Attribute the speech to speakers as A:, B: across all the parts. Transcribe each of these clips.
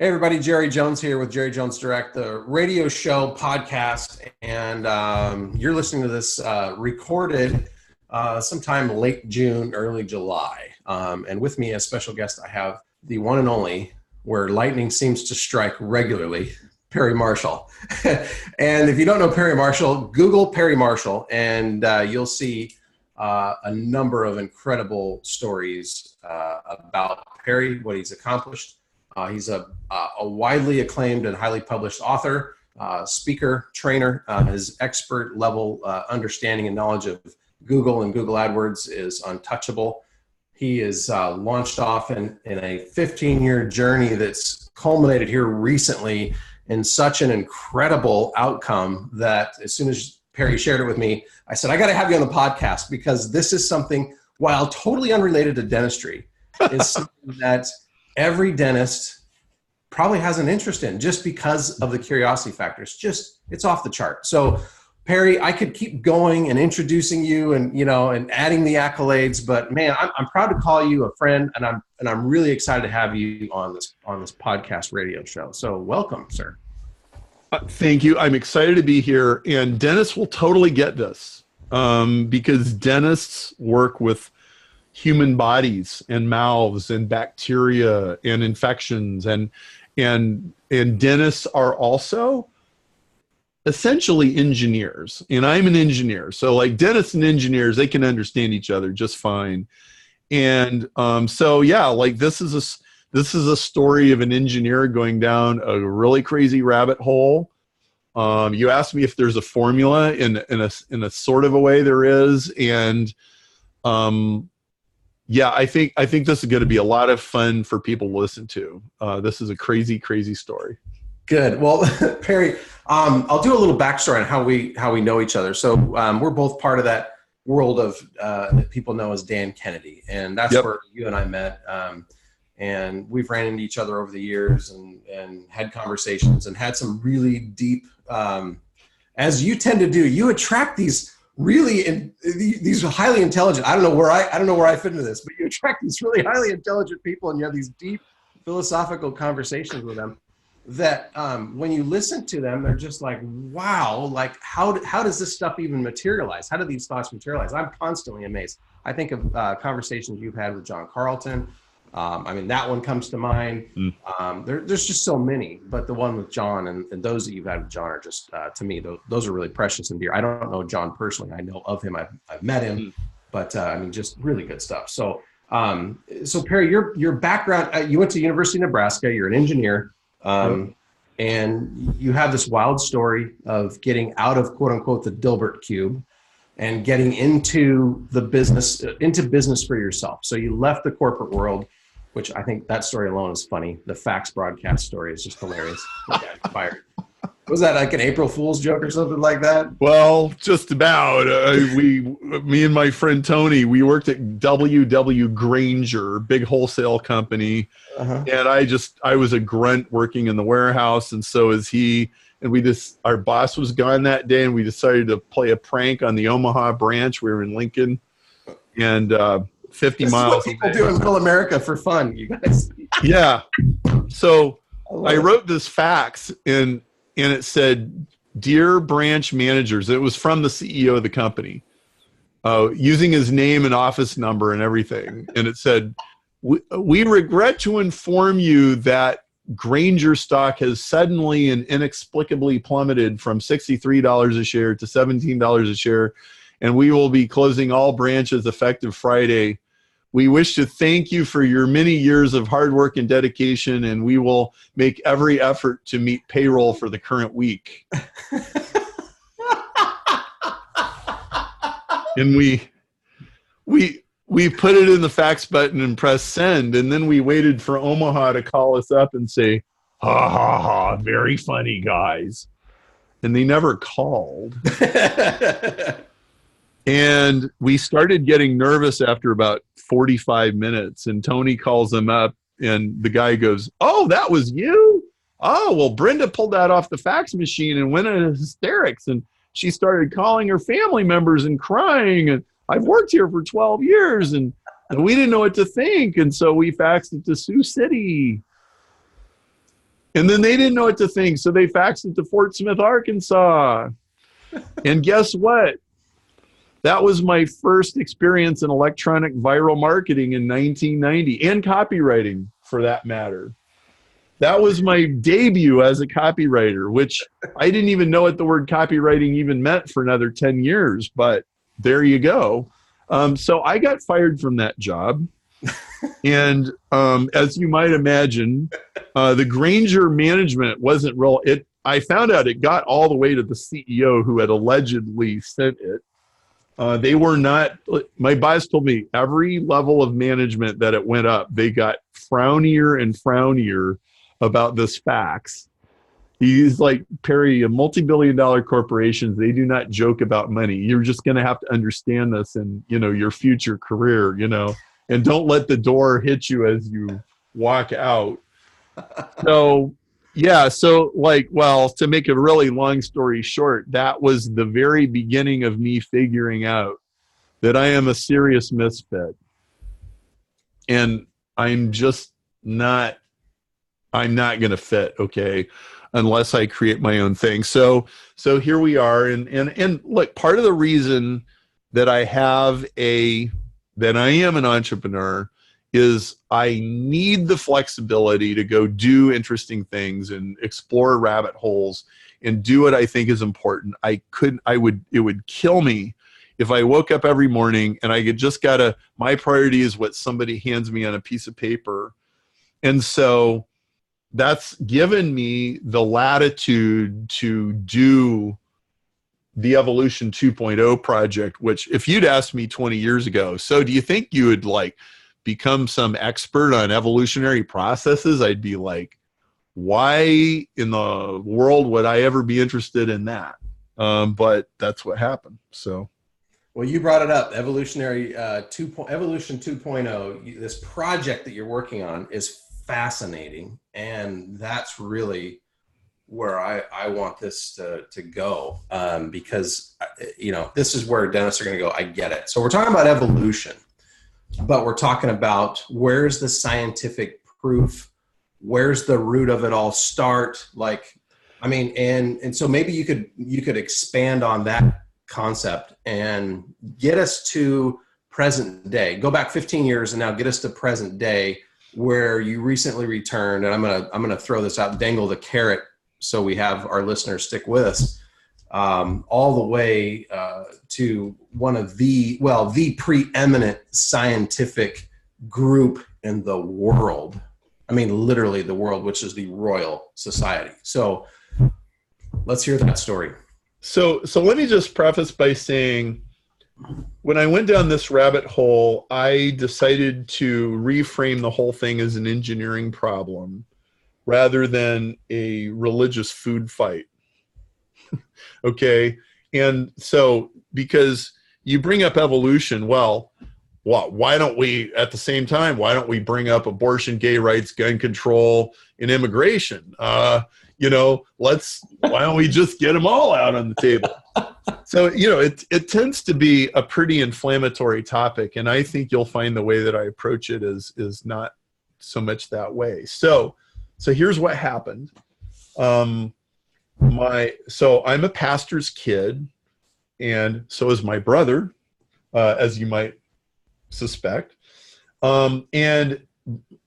A: Hey everybody, Jerry Jones here with Jerry Jones Direct, the radio show podcast, and you're listening to this recorded sometime late June, early July. And with me as special guest, I have the one and only, where lightning seems to strike regularly, Perry Marshall. And if you don't know Perry Marshall, Google Perry Marshall, and you'll see a number of incredible stories about Perry, what he's accomplished. He's a widely acclaimed and highly published author, speaker, trainer. His expert level understanding and knowledge of Google and Google AdWords is untouchable. He is launched off in a 15-year journey that's culminated here recently in such an incredible outcome that as soon as Perry shared it with me, I said, I got to have you on the podcast because this is something, while totally unrelated to dentistry, is something that every dentist probably has an interest in just because of the curiosity factor. It's off the chart. So Perry, I could keep going and introducing you and adding the accolades, but man, I'm proud to call you a friend, and I'm really excited to have you on this podcast radio show. So welcome, sir.
B: Thank you. I'm excited to be here, and dentists will totally get this because dentists work with human bodies and mouths and bacteria and infections, and dentists are also essentially engineers, and I'm an engineer. So like dentists and engineers, they can understand each other just fine. And so yeah, like this is a story of an engineer going down a really crazy rabbit hole. You asked me if there's a formula. In a sort of a way there is, and yeah, I think this is going to be a lot of fun for people to listen to. This is a crazy, crazy story.
A: Good. Well, Perry, I'll do a little backstory on how we know each other. So we're both part of that world of that people know as Dan Kennedy, and that's where you and I met. And we've ran into each other over the years and had conversations and had some really deep, as you tend to do. You attract these these highly intelligent. I don't know where I fit into this, but you attract these really highly intelligent people, and you have these deep philosophical conversations with them that when you listen to them, they're just like, wow, like how does this stuff even materialize? How do these thoughts materialize? I'm constantly amazed. I think of conversations you've had with John Carlton. I mean, that one comes to mind. There's just so many, but the one with John and those that you've had with John are just, to me, those are really precious and dear. I don't know John personally. I know of him. I've met him, but I mean, just really good stuff. So, so Perry, your background, you went to University of Nebraska. You're an engineer, and you have this wild story of getting out of quote unquote the Dilbert cube and getting into business for yourself. So you left the corporate world, which I think that story alone is funny. The fax broadcast story is just hilarious. Fired. Was that like an April Fool's joke or something like that?
B: Well, just about. Me and my friend Tony, we worked at W.W. Granger, big wholesale company. And I was a grunt working in the warehouse, and so is he. And our boss was gone that day, and we decided to play a prank on the Omaha branch. We were in Lincoln, and 50 miles.
A: This is what people do in middle America for fun, you guys.
B: Yeah. So I wrote this fax, and it said, "Dear branch managers," it was from the CEO of the company, using his name and office number and everything. And it said, we regret to inform you that Granger stock has suddenly and inexplicably plummeted from $63 a share to $17 a share, and we will be closing all branches effective Friday. We wish to thank you for your many years of hard work and dedication, and we will make every effort to meet payroll for the current week. And we put it in the fax button and pressed send, and then we waited for Omaha to call us up and say, ha ha ha, very funny guys. And they never called. And we started getting nervous after about 45 minutes, and Tony calls them up, and the guy goes, "Oh, that was you? Oh, well, Brenda pulled that off the fax machine and went into hysterics, and she started calling her family members and crying, and I've worked here for 12 years, and we didn't know what to think, and so we faxed it to Sioux City." And then they didn't know what to think, so they faxed it to Fort Smith, Arkansas. And guess what? That was my first experience in electronic viral marketing in 1990, and copywriting for that matter. That was my debut as a copywriter, which I didn't even know what the word copywriting even meant for another 10 years, but there you go. So I got fired from that job. And as you might imagine, the Granger management wasn't real. I found out it got all the way to the CEO who had allegedly sent it. They were not, my boss told me every level of management that it went up, they got frownier and frownier about this fax. He's like, Perry, a multi-billion-dollar corporations, they do not joke about money. You're just going to have to understand this in, your future career, and don't let the door hit you as you walk out. So, yeah. So to make a really long story short, that was the very beginning of me figuring out that I am a serious misfit. And I'm not going to fit, okay, unless I create my own thing. So here we are. And look, part of the reason that I am an entrepreneur is I need the flexibility to go do interesting things and explore rabbit holes and do what I think is important. It would kill me if I woke up every morning and I my priority is what somebody hands me on a piece of paper. And so that's given me the latitude to do the Evolution 2.0 project, which if you'd asked me 20 years ago, so do you think you would become some expert on evolutionary processes? I'd be like, why in the world would I ever be interested in that? But that's what happened. So,
A: well, you brought it up, Evolution 2.0. This project that you're working on is fascinating, and that's really where I want this to go, because this is where dentists are going to go, I get it. So we're talking about evolution, but we're talking about where's the scientific proof, where's the root of it all start, and so maybe you could expand on that concept and get us to present day. Go back 15 years and now get us to present day, where you recently returned. And I'm gonna throw this out, dangle the carrot, so we have our listeners stick with us, all the way to one of the preeminent scientific group in the world. I mean, literally the world, which is the Royal Society. So let's hear that story.
B: So let me just preface by saying, when I went down this rabbit hole, I decided to reframe the whole thing as an engineering problem rather than a religious food fight. Okay. And so, because you bring up evolution, why don't we, at the same time, why don't we bring up abortion, gay rights, gun control, and immigration? Why don't we just get them all out on the table? So, it tends to be a pretty inflammatory topic. And I think you'll find the way that I approach it is not so much that way. So here's what happened. So I'm a pastor's kid, and so is my brother, as you might suspect. And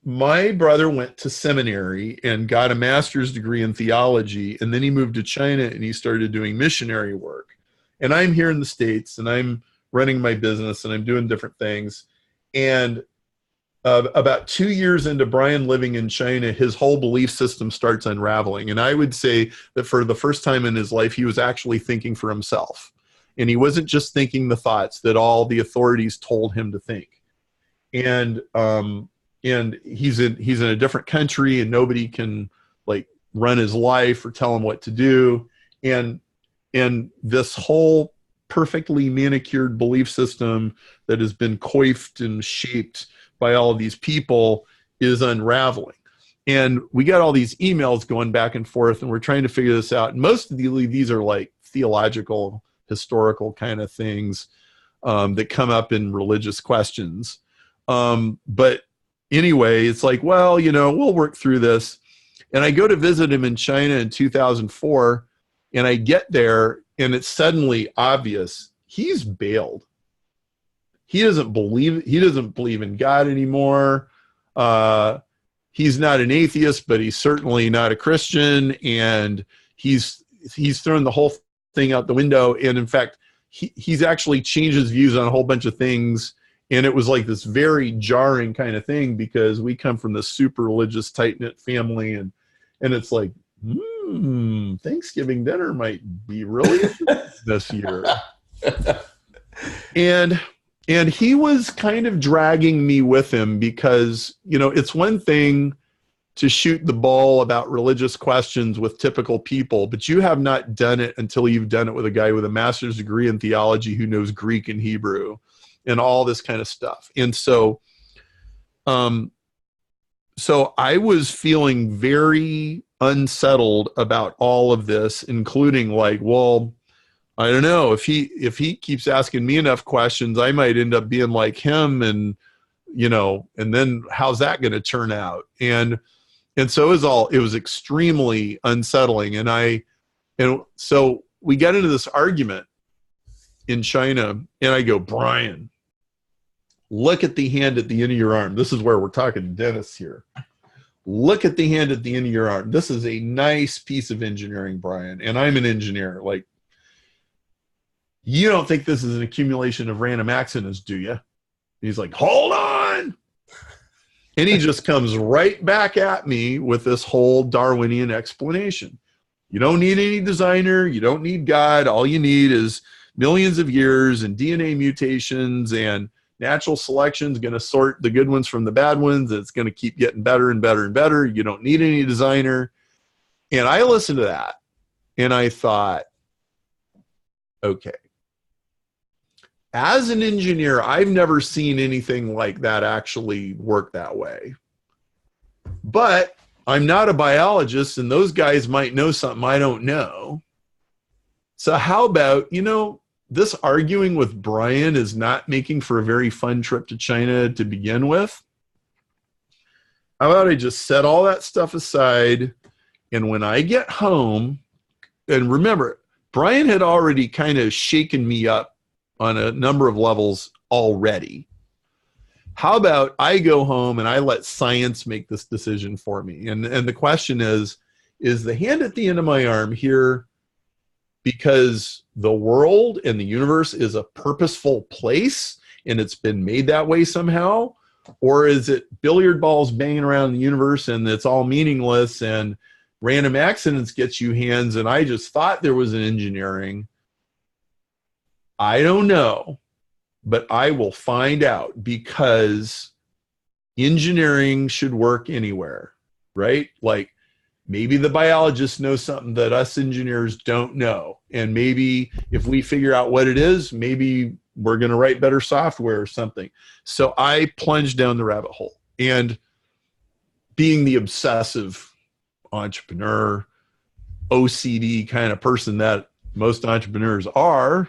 B: my brother went to seminary and got a master's degree in theology, and then he moved to China and he started doing missionary work. And I'm here in the States and I'm running my business and I'm doing different things. And about 2 years into Brian living in China, his whole belief system starts unraveling. And I would say that for the first time in his life, he was actually thinking for himself. And he wasn't just thinking the thoughts that all the authorities told him to think. And he's in a different country and nobody can run his life or tell him what to do. And this whole perfectly manicured belief system that has been coiffed and shaped by all of these people is unraveling. And we got all these emails going back and forth, and we're trying to figure this out. And most of these are theological, historical kind of things that come up in religious questions. But anyway, it's we'll work through this. And I go to visit him in China in 2004, and I get there, and it's suddenly obvious he's bailed. He doesn't believe in God anymore. He's not an atheist, but he's certainly not a Christian, and he's thrown the whole thing out the window. And in fact, he's actually changed his views on a whole bunch of things. And it was like this very jarring kind of thing, because we come from this super religious, tight-knit family, and it's like, Thanksgiving dinner might be really this year. And he was kind of dragging me with him, because, it's one thing to shoot the ball about religious questions with typical people, but you have not done it until you've done it with a guy with a master's degree in theology who knows Greek and Hebrew and all this kind of stuff. And so I was feeling very unsettled about all of this, including like, well, I don't know, if he keeps asking me enough questions, I might end up being like him, and then how's that going to turn out? And so it was extremely unsettling. And so we got into this argument in China, and I go, Brian, look at the hand at the end of your arm. This is where we're talking Dennis here. Look at the hand at the end of your arm. This is a nice piece of engineering, Brian. And I'm an engineer. Like, you don't think this is an accumulation of random accidents, do you? He's like, hold on. And he just comes right back at me with this whole Darwinian explanation. You don't need any designer. You don't need God. All you need is millions of years and DNA mutations, and natural selection is going to sort the good ones from the bad ones. It's going to keep getting better and better and better. You don't need any designer. And I listened to that, and I thought, okay. As an engineer, I've never seen anything like that actually work that way. But I'm not a biologist, and those guys might know something I don't know. So how about, this arguing with Brian is not making for a very fun trip to China to begin with. How about I just set all that stuff aside, and when I get home, and remember, Brian had already kind of shaken me up on a number of levels already. How about I go home and I let science make this decision for me? And the question is the hand at the end of my arm here because the world and the universe is a purposeful place and it's been made that way somehow? Or is it billiard balls banging around the universe and it's all meaningless and random accidents get you hands, and I just thought there was an engineering? I don't know, but I will find out, because engineering should work anywhere, right? Like, maybe the biologists know something that us engineers don't know. And maybe if we figure out what it is, maybe we're going to write better software or something. So I plunged down the rabbit hole. And being the obsessive entrepreneur, OCD kind of person that most entrepreneurs are,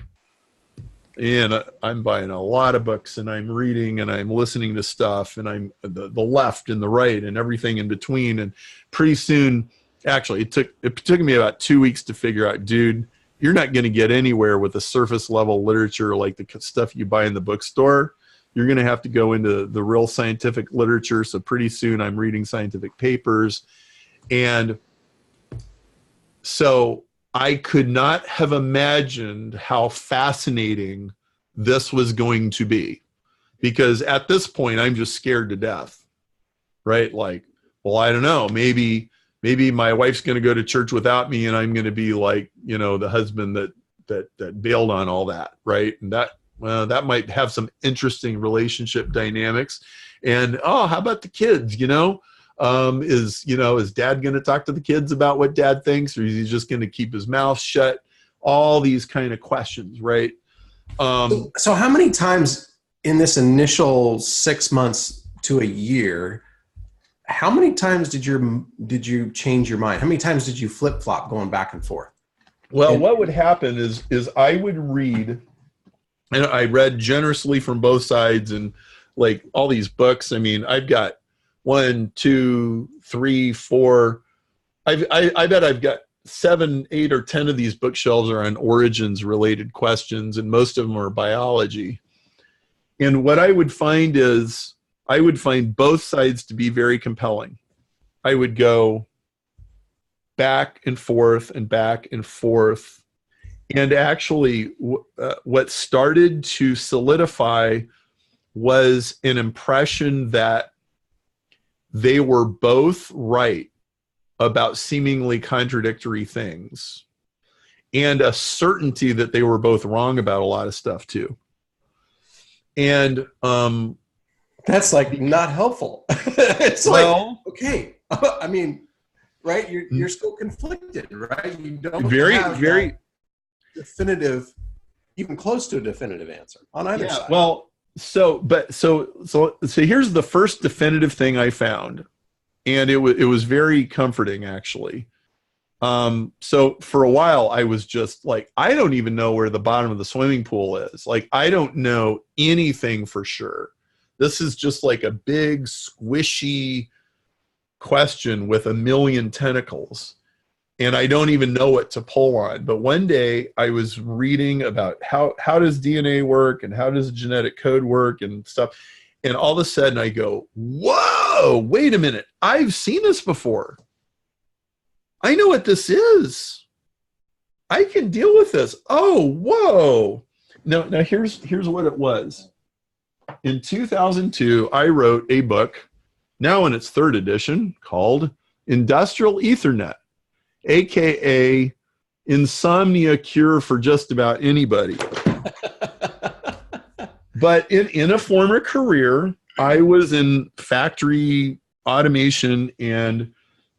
B: and I'm buying a lot of books, and I'm reading, and I'm listening to stuff, and I'm the left and the right and everything in between. And pretty soon, actually, it took me about 2 weeks to figure out, dude, you're not going to get anywhere with the surface level literature like the stuff you buy in the bookstore. You're going to have to go into the real scientific literature. So pretty soon, I'm reading scientific papers, and so I could not have imagined how fascinating this was going to be, because at this point I'm just scared to death, right? Like, well, I don't know, maybe my wife's going to go to church without me, and I'm going to be like, the husband that bailed on all that, right? And that might have some interesting relationship dynamics. And how about the kids? Is dad going to talk to the kids about what dad thinks, or is he just going to keep his mouth shut? All these kind of questions, right?
A: So how many times in this initial 6 months to a year, how many times did you change your mind? How many times did you flip flop going back and forth?
B: Well, what would happen is I would read, and I read generously from both sides, and like all these books. I mean, I've got 1, 2, 3, 4 I bet I've got 7, 8, or 10 of these bookshelves are on origins related questions, and most of them are biology. And what I would find is I would find both sides to be very compelling. I would go back and forth and back and forth. And actually, what started to solidify was an impression that they were both right about seemingly contradictory things, and a certainty that they were both wrong about a lot of stuff too. And
A: that's like not helpful. It's well, like, okay, I mean, right? You're still conflicted, right? You don't have very definitive, even close to a definitive answer on either side.
B: Well, so here's the first definitive thing I found, and it was very comforting actually. So for a while I was just like, I don't even know where the bottom of the swimming pool is. Like, I don't know anything for sure. This is just like a big squishy question with a million tentacles, and I don't even know what to pull on. But one day I was reading about how does DNA work and how does genetic code work and stuff. And all of a sudden I go, whoa, wait a minute. I've seen this before. I know what this is. I can deal with this. Oh, whoa. Now here's what it was. In 2002, I wrote a book, now in its 3rd edition, called Industrial Ethernet, aka Insomnia Cure for Just About Anybody. But in a former career, I was in factory automation and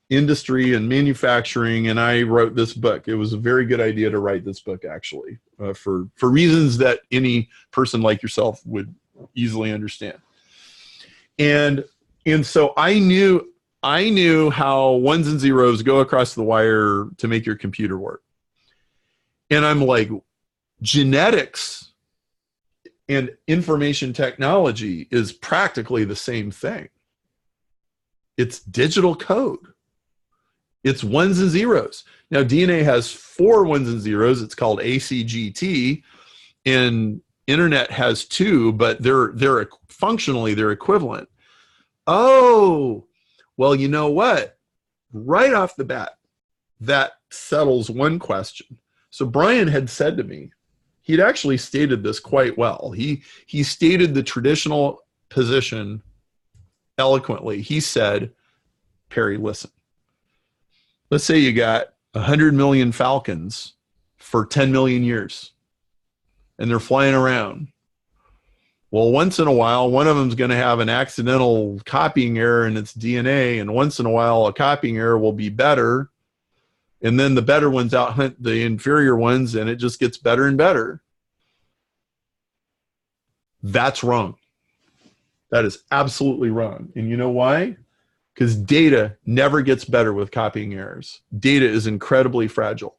B: industry and manufacturing, and I wrote this book. It was a very good idea to write this book, actually, for reasons that any person like yourself would easily understand. And so I knew how ones and zeros go across the wire to make your computer work. And I'm like, genetics and information technology is practically the same thing. It's digital code. It's ones and zeros. Now, DNA has 4 ones and zeros. It's called ACGT, and internet has 2, but they're functionally they're equivalent. Oh, well, you know what? Right off the bat, that settles one question. So Brian had said to me, he'd actually stated this quite well. He stated the traditional position eloquently. He said, Perry, listen. Let's say you got 100 million falcons for 10 million years, and they're flying around. Well, once in a while, one of them is going to have an accidental copying error in its DNA, and once in a while, a copying error will be better, and then the better ones outhunt the inferior ones, and it just gets better and better. That's wrong. That is absolutely wrong. And you know why? Because data never gets better with copying errors. Data is incredibly fragile.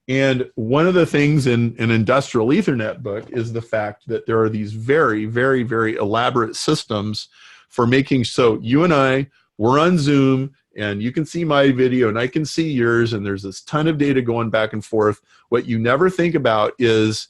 B: And one of the things in an industrial Ethernet book is the fact that there are these very, very, very elaborate systems for making so you and I, we're on Zoom, and you can see my video and I can see yours, and there's this ton of data going back and forth. What you never think about is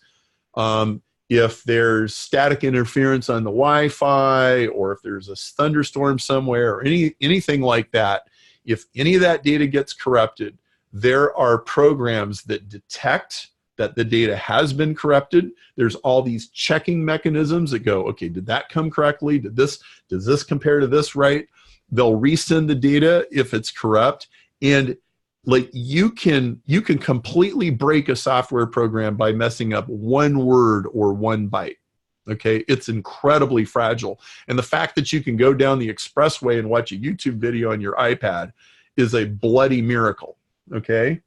B: if there's static interference on the Wi-Fi, or if there's a thunderstorm somewhere, or anything like that, if any of that data gets corrupted, there are programs that detect that the data has been corrupted. There's all these checking mechanisms that go, okay, did that come correctly? Does this compare to this right? They'll resend the data if it's corrupt. And like you can completely break a software program by messing up one word or one byte. Okay, it's incredibly fragile. And the fact that you can go down the expressway and watch a YouTube video on your iPad is a bloody miracle. Okay,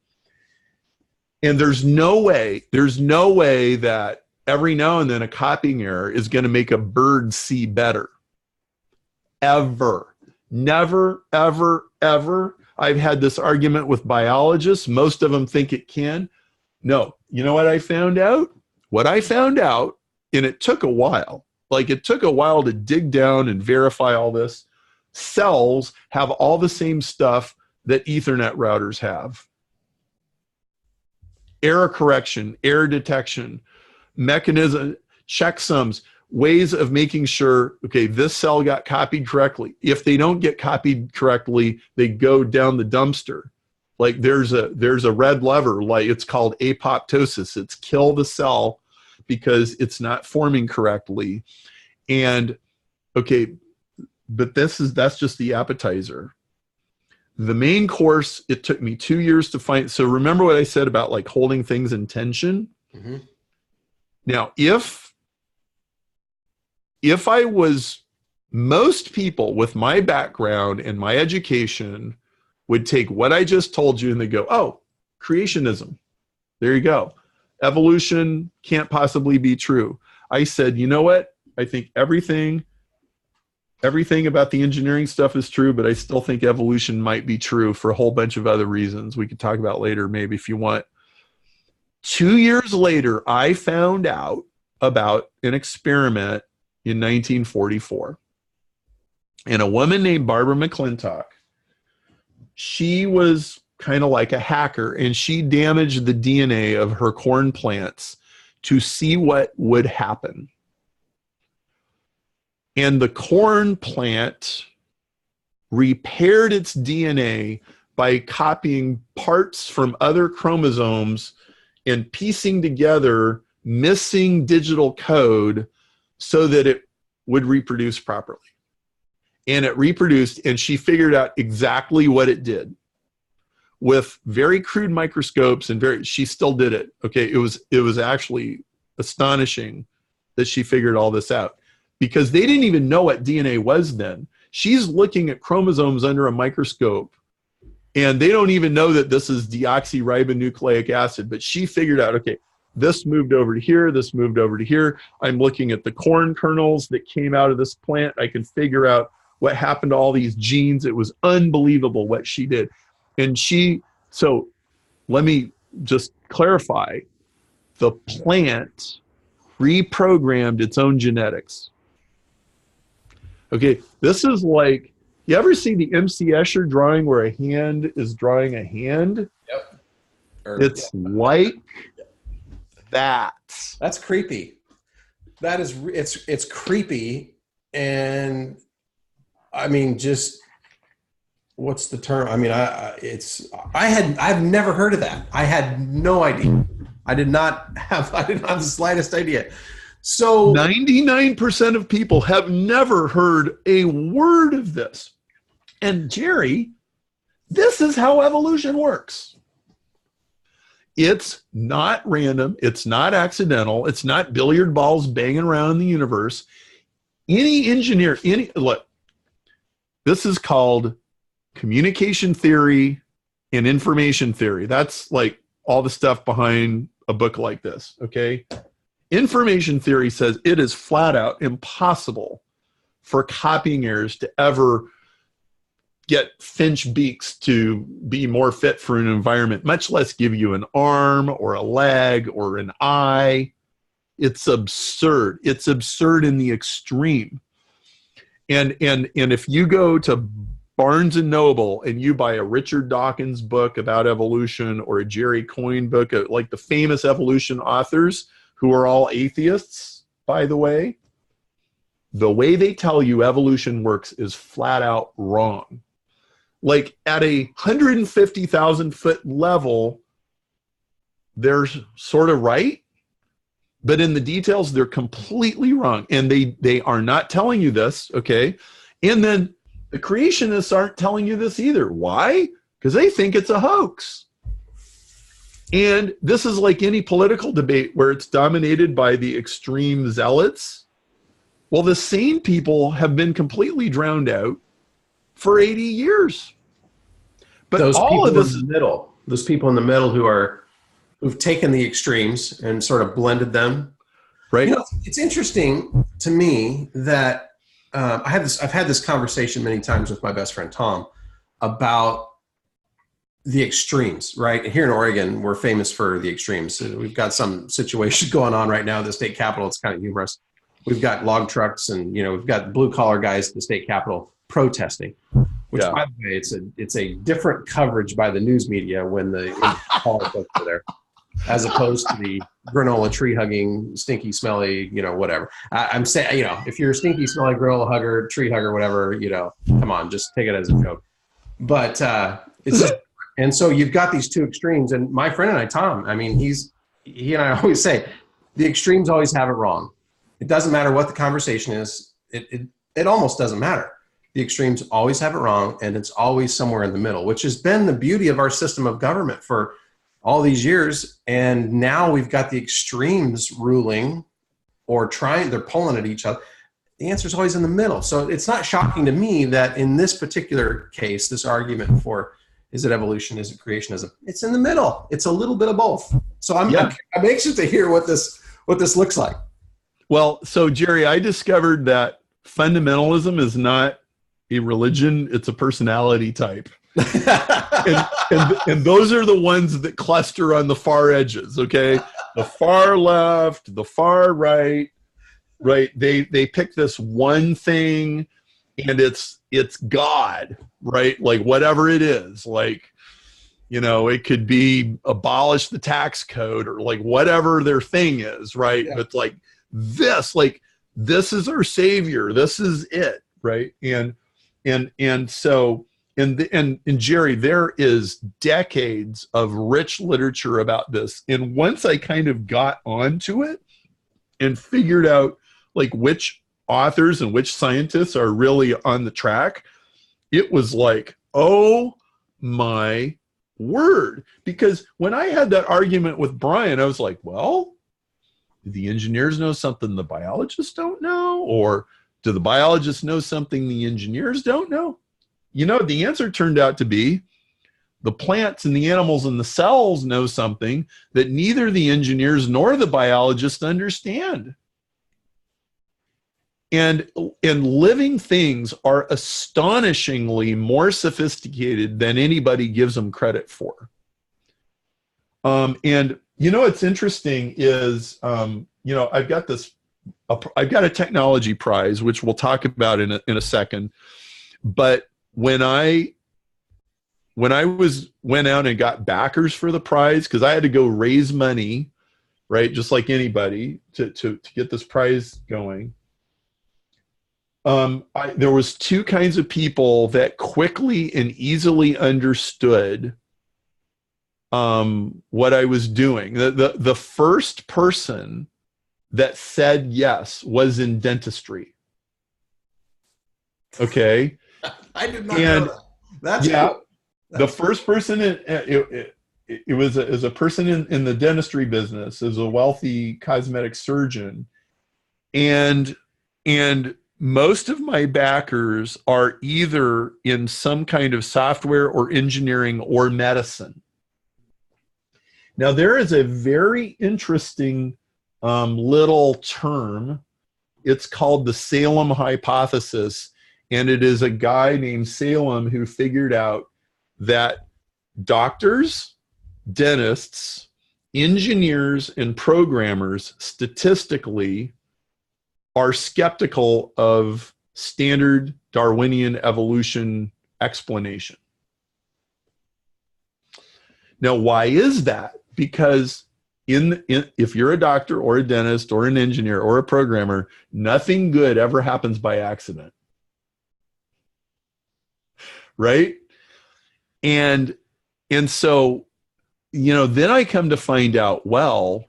B: and there's no way that every now and then a copying error is going to make a bird see better. Ever. Never, ever, ever. I've had this argument with biologists. Most of them think it can. No. You know what I found out? What I found out, and it took a while. Like, it took a while to dig down and verify all this. Cells have all the same stuff that Ethernet routers have. Error correction, error detection, mechanism, checksums, ways of making sure, okay, this cell got copied correctly. If they don't get copied correctly, they go down the dumpster. Like there's a red lever, like it's called apoptosis. It's kill the cell because it's not forming correctly. And okay, but that's just the appetizer. The main course, it took me 2 years to find. So remember what I said about like holding things in tension? Mm-hmm. Now, if I was, most people with my background and my education would take what I just told you and they go, oh, creationism. There you go. Evolution can't possibly be true. I said, you know what? I think everything about the engineering stuff is true, but I still think evolution might be true for a whole bunch of other reasons we could talk about later, maybe if you want. 2 years later, I found out about an experiment in 1944. And a woman named Barbara McClintock, she was kind of like a hacker, and she damaged the DNA of her corn plants to see what would happen. And the corn plant repaired its DNA by copying parts from other chromosomes and piecing together missing digital code so that it would reproduce properly. And it reproduced, and she figured out exactly what it did with very crude microscopes, and she still did it. Okay, it was actually astonishing that she figured all this out, because they didn't even know what DNA was then. She's looking at chromosomes under a microscope, and they don't even know that this is deoxyribonucleic acid, but she figured out, okay, this moved over to here, this moved over to here. I'm looking at the corn kernels that came out of this plant. I can figure out what happened to all these genes. It was unbelievable what she did. And so let me just clarify, the plant reprogrammed its own genetics. Okay, this is like, you ever see the MC Escher drawing where a hand is drawing a hand?
A: Yep.
B: It's like that.
A: That's creepy. That is, it's creepy. And I mean, just, what's the term? I mean, I've never heard of that. I had no idea. I didn't have the slightest idea. So
B: 99% of people have never heard a word of this. And Jerry, this is how evolution works. It's not random. It's not accidental. It's not billiard balls banging around in the universe. Any engineer, look, this is called communication theory and information theory. That's like all the stuff behind a book like this, okay? Information theory says it is flat out impossible for copying errors to ever get finch beaks to be more fit for an environment, much less give you an arm or a leg or an eye. It's absurd. It's absurd in the extreme. And if you go to Barnes and Noble and you buy a Richard Dawkins book about evolution or a Jerry Coyne book, like the famous evolution authors who are all atheists, by the way they tell you evolution works is flat out wrong. Like at a 150,000 foot level, they're sort of right, but in the details, they're completely wrong. And they are not telling you this, okay? And then the creationists aren't telling you this either. Why? Because they think it's a hoax. And this is like any political debate where it's dominated by the extreme zealots. Well, the sane people have been completely drowned out for 80 years. But
A: those
B: all
A: people
B: of this
A: in the middle, those people in the middle who've taken the extremes and sort of blended them.
B: Right.
A: You know, it's interesting to me that I've had this conversation many times with my best friend Tom about the extremes, right? Here in Oregon, we're famous for the extremes. So we've got some situation going on right now at the state capitol. It's kind of humorous. We've got log trucks and, we've got blue collar guys at the state capitol protesting. which,
B: Yeah.
A: by the way, it's a different coverage by the news media when the politics are there, as opposed to the granola tree hugging, stinky, smelly, whatever. I'm saying, if you're a stinky, smelly granola hugger, tree hugger, whatever, come on, just take it as a joke. But it's just, and so you've got these two extremes. And my friend and I, Tom, I mean, he and I always say the extremes always have it wrong. It doesn't matter what the conversation is. It almost doesn't matter. The extremes always have it wrong, and it's always somewhere in the middle, which has been the beauty of our system of government for all these years. And now we've got the extremes ruling or they're pulling at each other. The answer is always in the middle. So it's not shocking to me that in this particular case, this argument for, is it evolution, is it creationism, it's in the middle. It's a little bit of both. So I'm anxious to hear what this looks like.
B: Well, so Jerry, I discovered that fundamentalism is not a religion, it's a personality type. and those are the ones that cluster on the far edges, okay? The far left, the far right, they pick this one thing, and it's God, right? Like whatever it is, like, it could be abolish the tax code or like whatever their thing is, right? Yeah. But like this is our savior, this is it, right? And so and Jerry, there is decades of rich literature about this. And once I kind of got onto it and figured out like which authors and which scientists are really on the track, it was like, oh my word. Because when I had that argument with Brian, I was like, well, do the engineers know something the biologists don't know? Or do the biologists know something the engineers don't know? The answer turned out to be the plants and the animals and the cells know something that neither the engineers nor the biologists understand. And living things are astonishingly more sophisticated than anybody gives them credit for. And what's interesting is, I've got a technology prize, which we'll talk about in a second. But when I went out and got backers for the prize, because I had to go raise money, right, just like anybody, to get this prize going. There was two kinds of people that quickly and easily understood what I was doing. The first person that said yes was in dentistry. Okay.
A: I did not know that. That's cool.
B: The first person, it was a person in the dentistry business, as a wealthy cosmetic surgeon, and most of my backers are either in some kind of software or engineering or medicine. Now, there is a very interesting little term. It's called the Salem hypothesis. And it is a guy named Salem who figured out that doctors, dentists, engineers, and programmers statistically are skeptical of standard Darwinian evolution explanation. Now, why is that? Because if you're a doctor or a dentist or an engineer or a programmer, nothing good ever happens by accident. Right? And so, then I come to find out, well,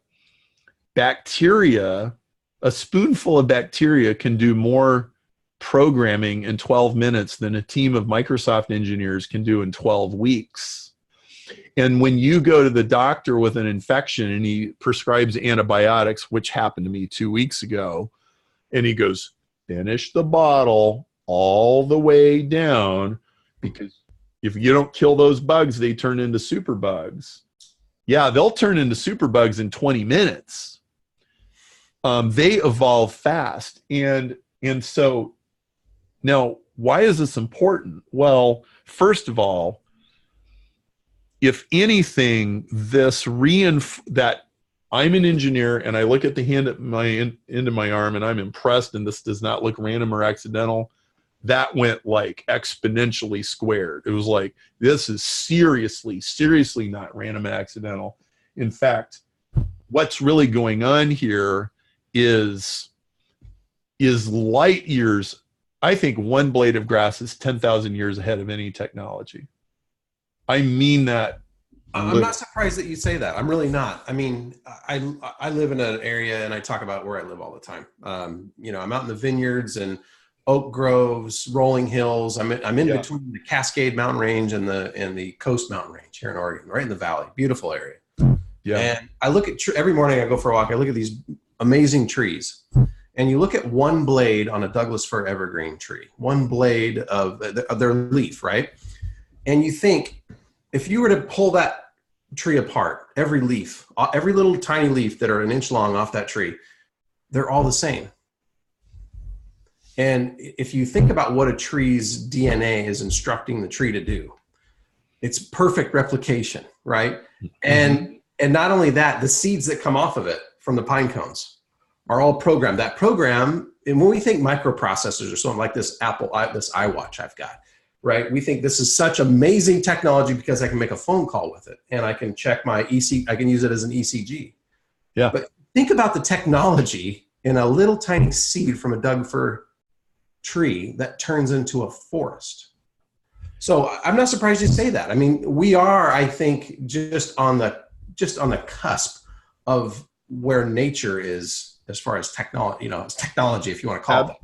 B: bacteria, a spoonful of bacteria can do more programming in 12 minutes than a team of Microsoft engineers can do in 12 weeks. And when you go to the doctor with an infection and he prescribes antibiotics, which happened to me 2 weeks ago, and he goes, finish the bottle all the way down, because if you don't kill those bugs, they turn into superbugs. Yeah, they'll turn into superbugs in 20 minutes. They evolve fast. And so now, why is this important? Well, first of all, if anything, that I'm an engineer and I look at the hand at into my arm and I'm impressed, and this does not look random or accidental. that went like exponentially squared. It was like, this is seriously not random and accidental. In fact, what's really going on here is light years. I think one blade of grass is 10,000 years ahead of any technology. I mean that.
A: I'm not surprised that you say that. I'm really not. I mean, I live in an area, and I talk about where I live all the time. I'm out in the vineyards and oak groves, rolling hills. I'm in between the Cascade Mountain Range and the Coast Mountain Range here in Oregon, right in the valley. Beautiful area. Yeah. And I look at every morning I go for a walk. I look at these amazing trees, and you look at one blade on a Douglas fir evergreen tree, one blade of their leaf, right? And you think, if you were to pull that tree apart, every leaf, every little tiny leaf that are an inch long off that tree, they're all the same. And if you think about what a tree's DNA is instructing the tree to do, it's perfect replication, right? And not only that, the seeds that come off of it from the pine cones are all programmed. That program, and when we think microprocessors or something like this this iWatch I've got, right? We think this is such amazing technology because I can make a phone call with it and I can check my I can use it as an ECG.
B: Yeah.
A: But think about the technology in a little tiny seed from a Doug fir tree that turns into a forest. So I'm not surprised you say that. I mean, we are, I think, just on the cusp of where nature is as far as technology, if you want to call it.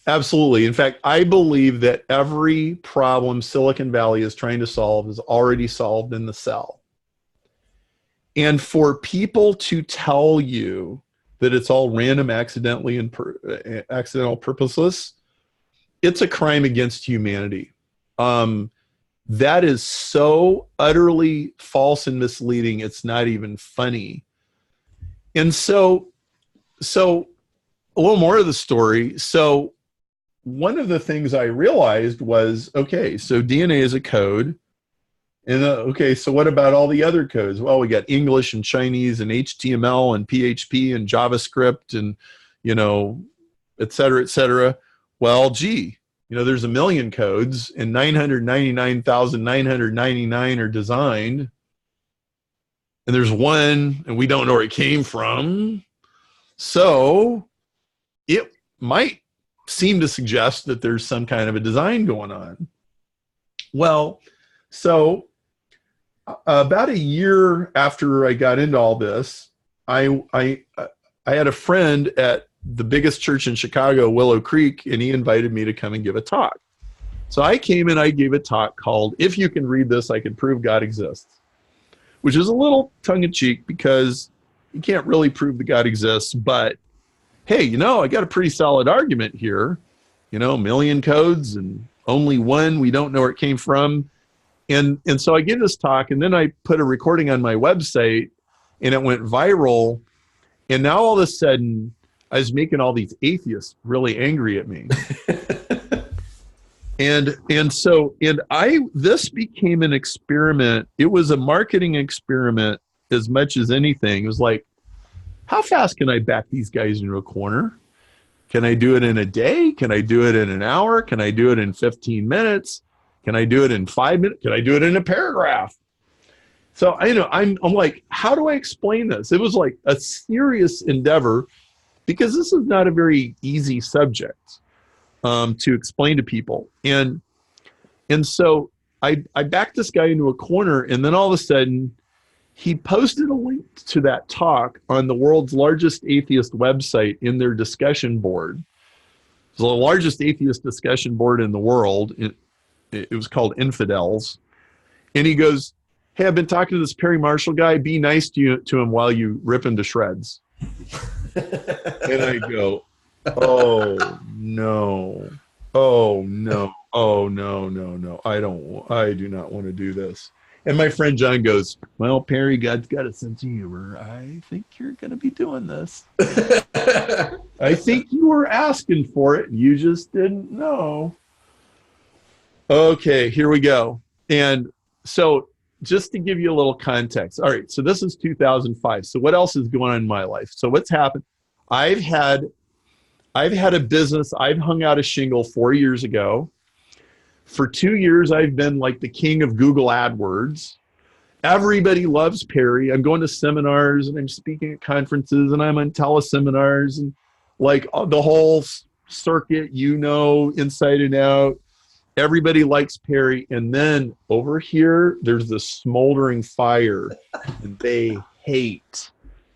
B: Absolutely. In fact, I believe that every problem Silicon Valley is trying to solve is already solved in the cell. And for people to tell you that it's all random, accidental, purposeless, it's a crime against humanity. That is so utterly false and misleading, it's not even funny. And so a little more of the story. So one of the things I realized was, okay, so DNA is a code. And okay, so what about all the other codes? Well, we got English and Chinese and HTML and PHP and JavaScript and, et cetera, et cetera. Well, gee, there's 1 million codes and 999,999 are designed. And there's one, and we don't know where it came from. So it might seem to suggest that there's some kind of a design going on. Well, so about a year after I got into all this, I had a friend at the biggest church in Chicago, Willow Creek, and he invited me to come and give a talk. So I came and I gave a talk called, "If You Can Read This, I Can Prove God Exists," which is a little tongue-in-cheek because you can't really prove that God exists, but hey, I got a pretty solid argument here. 1 million codes and only one, we don't know where it came from. And so I gave this talk, and then I put a recording on my website, and it went viral. And now all of a sudden, I was making all these atheists really angry at me. This became an experiment. It was a marketing experiment as much as anything. It was like, how fast can I back these guys into a corner? Can I do it in a day? Can I do it in an hour? Can I do it in 15 minutes? Can I do it in 5 minutes? Can I do it in a paragraph? So I'm like, how do I explain this? It was like a serious endeavor because this is not a very easy subject to explain to people. And so I backed this guy into a corner, and then all of a sudden he posted a link to that talk on the world's largest atheist website in their discussion board. It's the largest atheist discussion board in the world. It was called Infidels. And he goes, "Hey, I've been talking to this Perry Marshall guy. Be nice to him while you rip him to shreds." And I go, "Oh no. Oh no. Oh no. I do not want to do this." And my friend John goes, "Well, Perry, God's got a sense of humor. I think you're going to be doing this. I think you were asking for it. You just didn't know." Okay, here we go. And so just to give you a little context. All right, so this is 2005. So what else is going on in my life? So what's happened? I've had I've had a business. I've hung out a shingle 4 years ago. For 2 years, I've been like the king of Google AdWords. Everybody loves Perry. I'm going to seminars and I'm speaking at conferences and I'm on teleseminars and like the whole circuit, inside and out. Everybody likes Perry. And then over here, there's this smoldering fire and they hate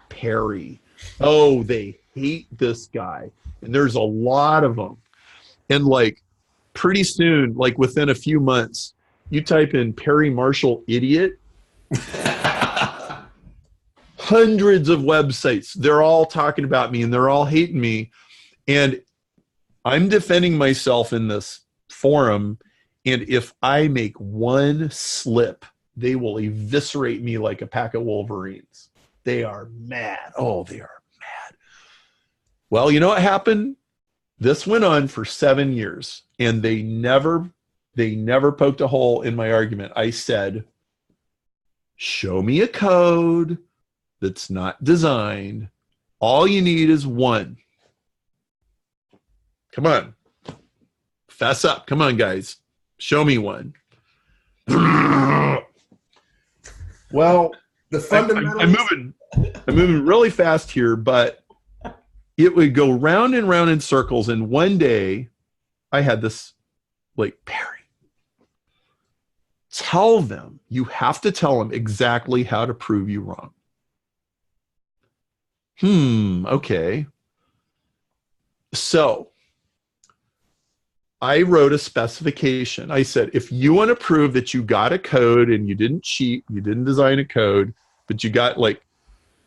B: Perry. Oh, they hate this guy. And there's a lot of them. And like pretty soon, like within a few months, you type in Perry Marshall idiot, hundreds of websites, they're all talking about me and they're all hating me. And I'm defending myself in this forum. And if I make one slip, they will eviscerate me like a pack of Wolverines. They are mad. Oh, they are mad. Well, you know what happened? This went on for 7 years and they never poked a hole in my argument. I said, show me a code that's not designed. All you need is one. Come on. Fess up. Come on, guys. Show me one. Well,
A: the fundamentals.
B: I'm moving really fast here, but it would go round and round in circles. And one day I had this, like, Perry, tell them, you have to tell them exactly how to prove you wrong. Okay. So I wrote a specification. I said, if you want to prove that you got a code and you didn't cheat, you didn't design a code, but you got, like,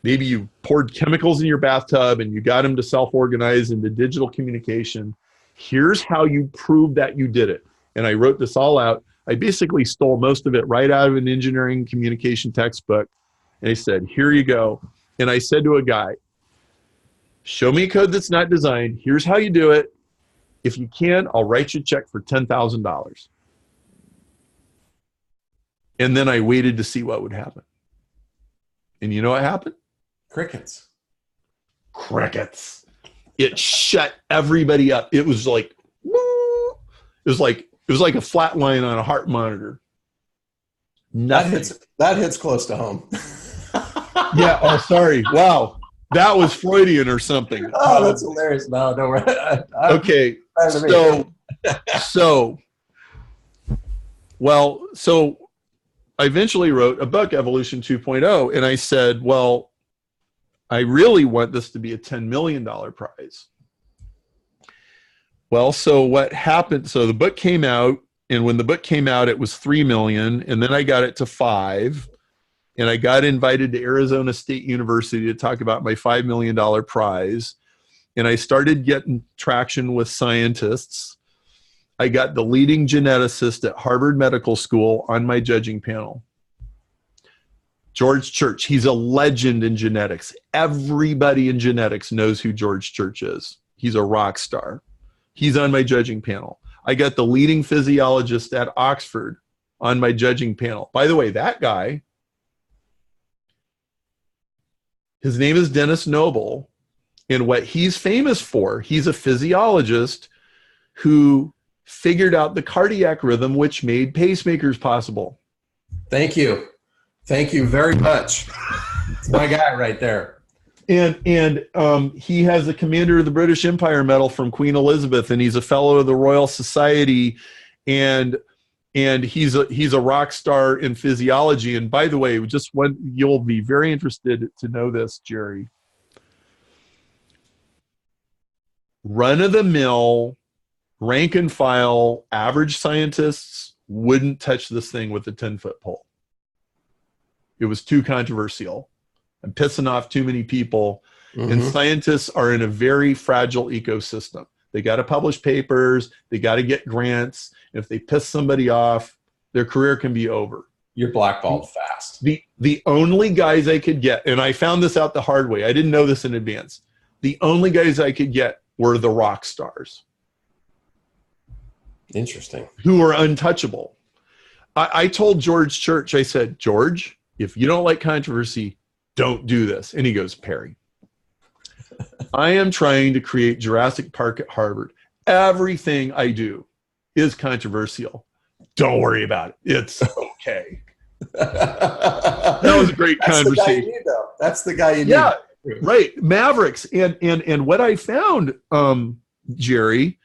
B: maybe you poured chemicals in your bathtub and you got them to self-organize into digital communication, here's how you prove that you did it. And I wrote this all out. I basically stole most of it right out of an engineering communication textbook. And I said, here you go. And I said to a guy, show me a code that's not designed. Here's how you do it. If you can, I'll write you a check for $10,000. And then I waited to see what would happen. And you know what happened?
A: Crickets.
B: It shut everybody up. It was like, woo! It was like a flat line on a heart monitor. Nothing.
A: That hits close to home.
B: Yeah. Oh, sorry. Wow. That was Freudian or something.
A: Oh, that's hilarious. No, don't worry.
B: Okay. So I eventually wrote a book, Evolution 2.0, and I said, well, I really want this to be a $10 million prize. Well, so what happened? So the book came out, and when the book came out, it was 3 million, and then I got it to 5, and I got invited to Arizona State University to talk about my $5 million prize, and I started getting traction with scientists. I got the leading geneticist at Harvard Medical School on my judging panel. George Church, he's a legend in genetics. Everybody in genetics knows who George Church is. He's a rock star. He's on my judging panel. I got the leading physiologist at Oxford on my judging panel. By the way, that guy, his name is Dennis Noble, and what he's famous for, he's a physiologist who figured out the cardiac rhythm, which made pacemakers possible.
A: Thank you. Thank you very much. It's my guy right there.
B: And he has the Commander of the British Empire medal from Queen Elizabeth, and he's a fellow of the Royal Society, and he's a rock star in physiology. And by the way, you'll be very interested to know this, Jerry. Run-of-the-mill, rank and file, average scientists wouldn't touch this thing with a 10-foot pole. It was too controversial. I'm pissing off too many people. Mm-hmm. And scientists are in a very fragile ecosystem. They got to publish papers. They got to get grants. If they piss somebody off, their career can be over.
A: You're blackballed fast.
B: The only guys I could get, and I found this out the hard way. I didn't know this in advance. The only guys I could get were the rock stars.
A: Interesting.
B: Who are untouchable. I told George Church, I said, George, if you don't like controversy, don't do this. And he goes, Perry, I am trying to create Jurassic Park at Harvard. Everything I do is controversial. Don't worry about it. It's okay. That was a great conversation.
A: The guy you need, though. That's the guy you need.
B: Yeah, right. Mavericks. And what I found, Jerry,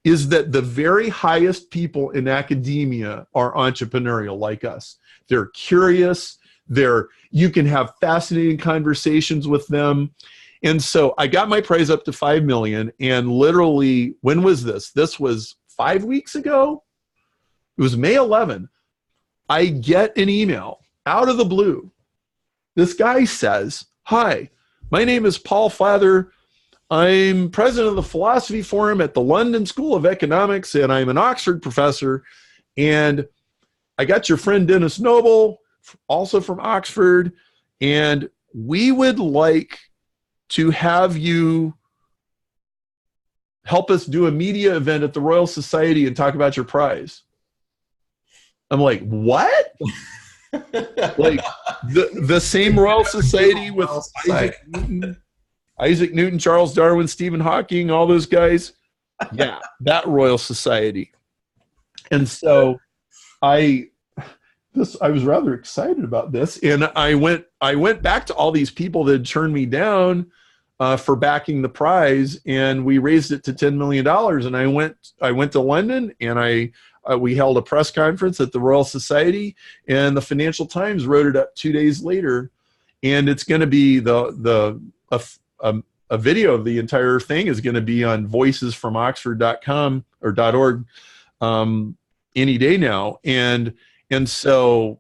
B: is that the very highest people in academia are entrepreneurial like us. They're curious. You can have fascinating conversations with them. And so I got my prize up to 5 million. And literally, when was this? This was 5 weeks ago. It was May 11. I get an email out of the blue. This guy says, "Hi, my name is Paul Flather. I'm president of the Philosophy Forum at the London School of Economics, and I'm an Oxford professor. And I got your friend Dennis Noble, also from Oxford, and we would like to have you help us do a media event at the Royal Society and talk about your prize." I'm like, what? Like the same Royal Society with Isaac Newton, Charles Darwin, Stephen Hawking, all those guys. Yeah, that Royal Society. And so I was rather excited about this, and I went back to all these people that had turned me down for backing the prize, and we raised it to $10 million. And I went to London, and we held a press conference at the Royal Society, and the Financial Times wrote it up 2 days later, and it's going to be a video of the entire thing is going to be on voicesfromoxford.com or .org any day now. And so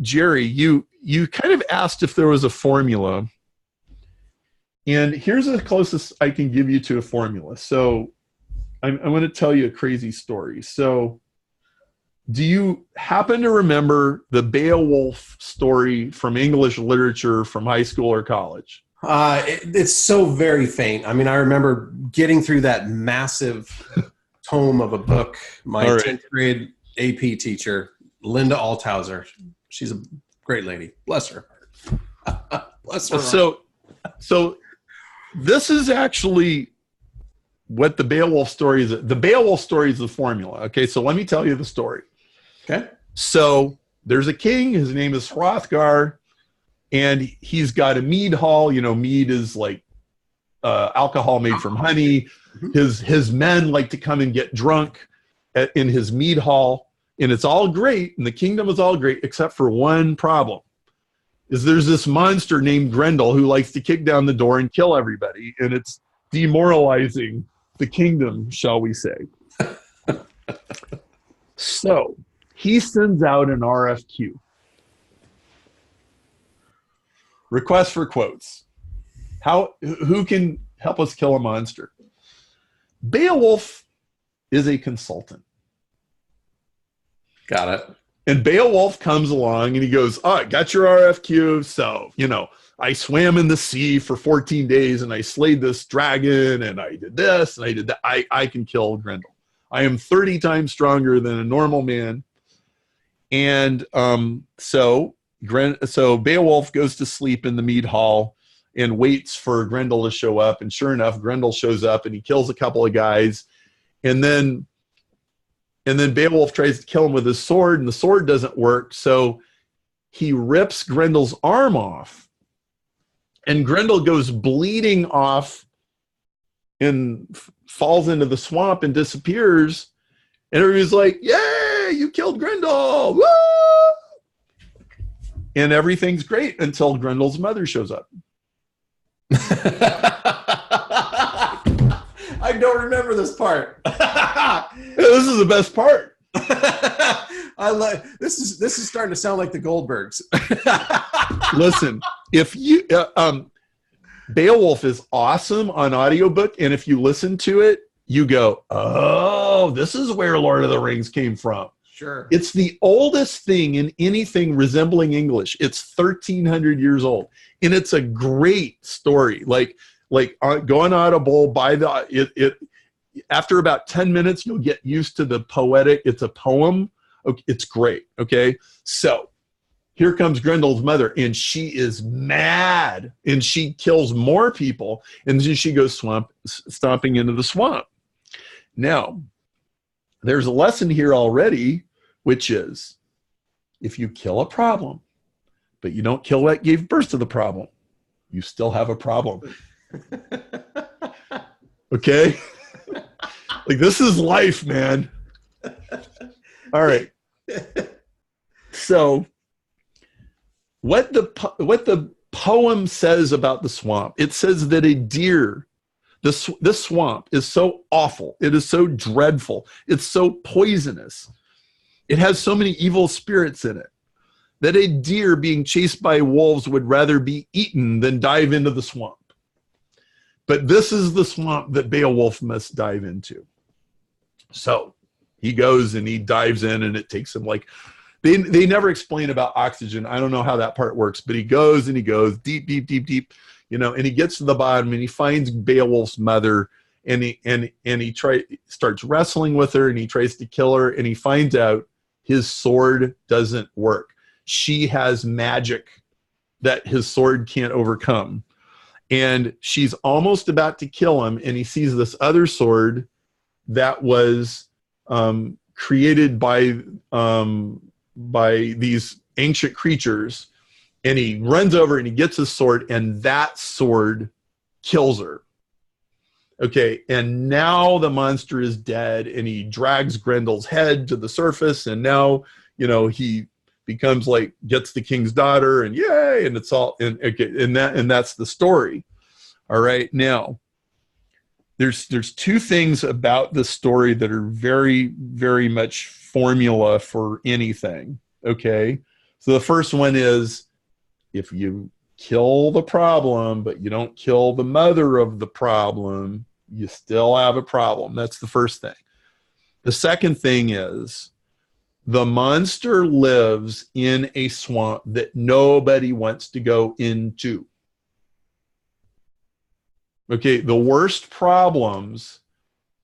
B: Jerry, you kind of asked if there was a formula, and here's the closest I can give you to a formula. So I'm going to tell you a crazy story. So do you happen to remember the Beowulf story from English literature from high school or college?
A: It's so very faint. I mean, I remember getting through that massive tome of a book. My 10th grade AP teacher, Linda Althauser, she's a great lady. Bless her. Bless her.
B: So this is actually what the Beowulf story is. The Beowulf story is the formula. Okay, so let me tell you the story.
A: Okay.
B: So there's a king. His name is Hrothgar, and he's got a mead hall. You know, mead is like alcohol made from honey. His men like to come and get drunk in his mead hall, and it's all great, and the kingdom is all great, except for one problem. Is there's this monster named Grendel who likes to kick down the door and kill everybody, and it's demoralizing the kingdom, shall we say. So he sends out an RFQ. Request for quotes. Who can help us kill a monster? Beowulf is a consultant.
A: Got it.
B: And Beowulf comes along and he goes, "Oh, I got your RFQ. So, I swam in the sea for 14 days and I slayed this dragon and I did this and I did that. I can kill Grendel. I am 30 times stronger than a normal man." And so Beowulf goes to sleep in the mead hall and waits for Grendel to show up. And sure enough, Grendel shows up and he kills a couple of guys. And then Beowulf tries to kill him with his sword, and the sword doesn't work. So he rips Grendel's arm off, and Grendel goes bleeding off and falls into the swamp and disappears. And everybody's like, "Yay, you killed Grendel! Woo!" And everything's great until Grendel's mother shows up.
A: I don't remember this part.
B: This is the best part.
A: I like this is starting to sound like the Goldbergs.
B: Listen, if you Beowulf is awesome on audiobook, and if you listen to it, you go, "Oh, this is where Lord of the Rings came from."
A: Sure.
B: It's the oldest thing in anything resembling English. It's 1,300 years old, and it's a great story. Like go on Audible, buy it. After about 10 minutes, you'll get used to the poetic. It's a poem. Okay, it's great. Okay, so here comes Grendel's mother, and she is mad, and she kills more people, and then she goes stomping into the swamp. Now, there's a lesson here already, which is, if you kill a problem, but you don't kill what gave birth to the problem, you still have a problem. Okay? Like, this is life, man. All right. So, what the poem says about the swamp, it says that a deer, this swamp is so awful, it is so dreadful, it's so poisonous, it has so many evil spirits in it, that a deer being chased by wolves would rather be eaten than dive into the swamp. But this is the swamp that Beowulf must dive into. So he goes and he dives in, and it takes him like, they never explain about oxygen. I don't know how that part works, but he goes and he goes deep, deep, deep, deep, you know, and he gets to the bottom and he finds Beowulf's mother, and he starts wrestling with her, and he tries to kill her, and he finds out his sword doesn't work. She has magic that his sword can't overcome. And she's almost about to kill him, and he sees this other sword that was created by these ancient creatures, and he runs over and he gets his sword, and that sword kills her. Okay, and now the monster is dead, and he drags Grendel's head to the surface, and now, you know, he becomes like, gets the king's daughter, and yay, and it's all, and that's the story. All right, now there's two things about the story that are very, very much formula for anything. Okay, so the first one is, if you kill the problem but you don't kill the mother of the problem, you still have a problem. That's the first thing. The second thing is, the monster lives in a swamp that nobody wants to go into. Okay, the worst problems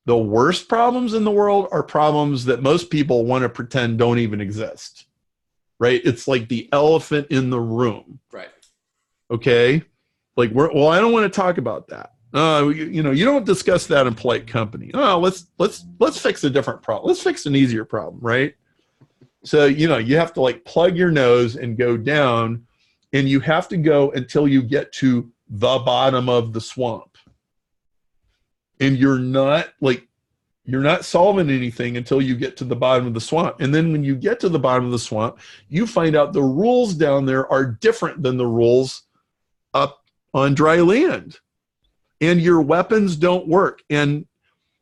B: in the world are problems that most people want to pretend don't even exist. Right? It's like the elephant in the room.
A: Right.
B: Okay? Like, I don't want to talk about that. You don't discuss that in polite company. Oh, let's fix a different problem. Let's fix an easier problem, right? So, you have to like plug your nose and go down, and you have to go until you get to the bottom of the swamp. And you're not solving anything until you get to the bottom of the swamp. And then when you get to the bottom of the swamp, you find out the rules down there are different than the rules up on dry land. And your weapons don't work. And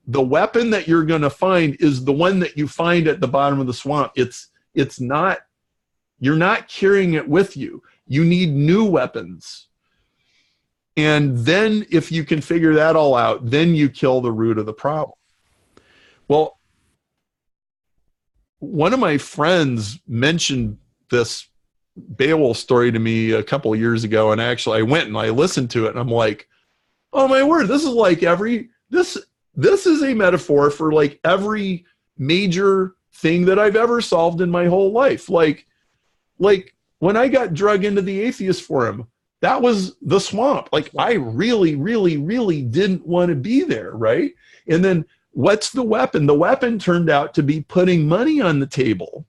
B: the weapon that you're going to find is the one that you find at the bottom of the swamp. It's not, you're not carrying it with you. You need new weapons. And then if you can figure that all out, then you kill the root of the problem. Well, one of my friends mentioned this Beowulf story to me a couple of years ago, and actually I went and I listened to it, and I'm like, oh my word, this is like this is a metaphor for like every major thing that I've ever solved in my whole life. Like when I got drug into the atheist forum, that was the swamp. Like, I really, really, really didn't want to be there, right? And then what's the weapon? The weapon turned out to be putting money on the table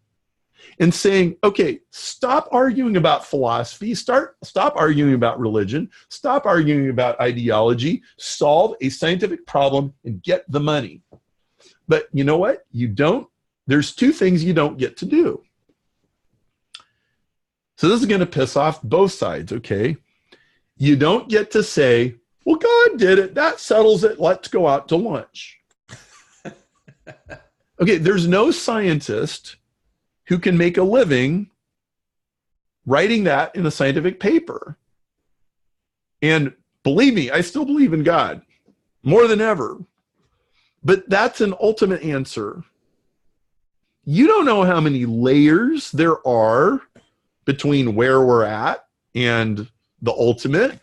B: and saying, okay, stop arguing about philosophy, stop arguing about religion, stop arguing about ideology, solve a scientific problem and get the money. But you know what? There's two things you don't get to do. So this is going to piss off both sides, okay? You don't get to say, well, God did it. That settles it. Let's go out to lunch. Okay, there's no scientist who can make a living writing that in a scientific paper. And believe me, I still believe in God more than ever. But that's an ultimate answer. You don't know how many layers there are between where we're at and the ultimate.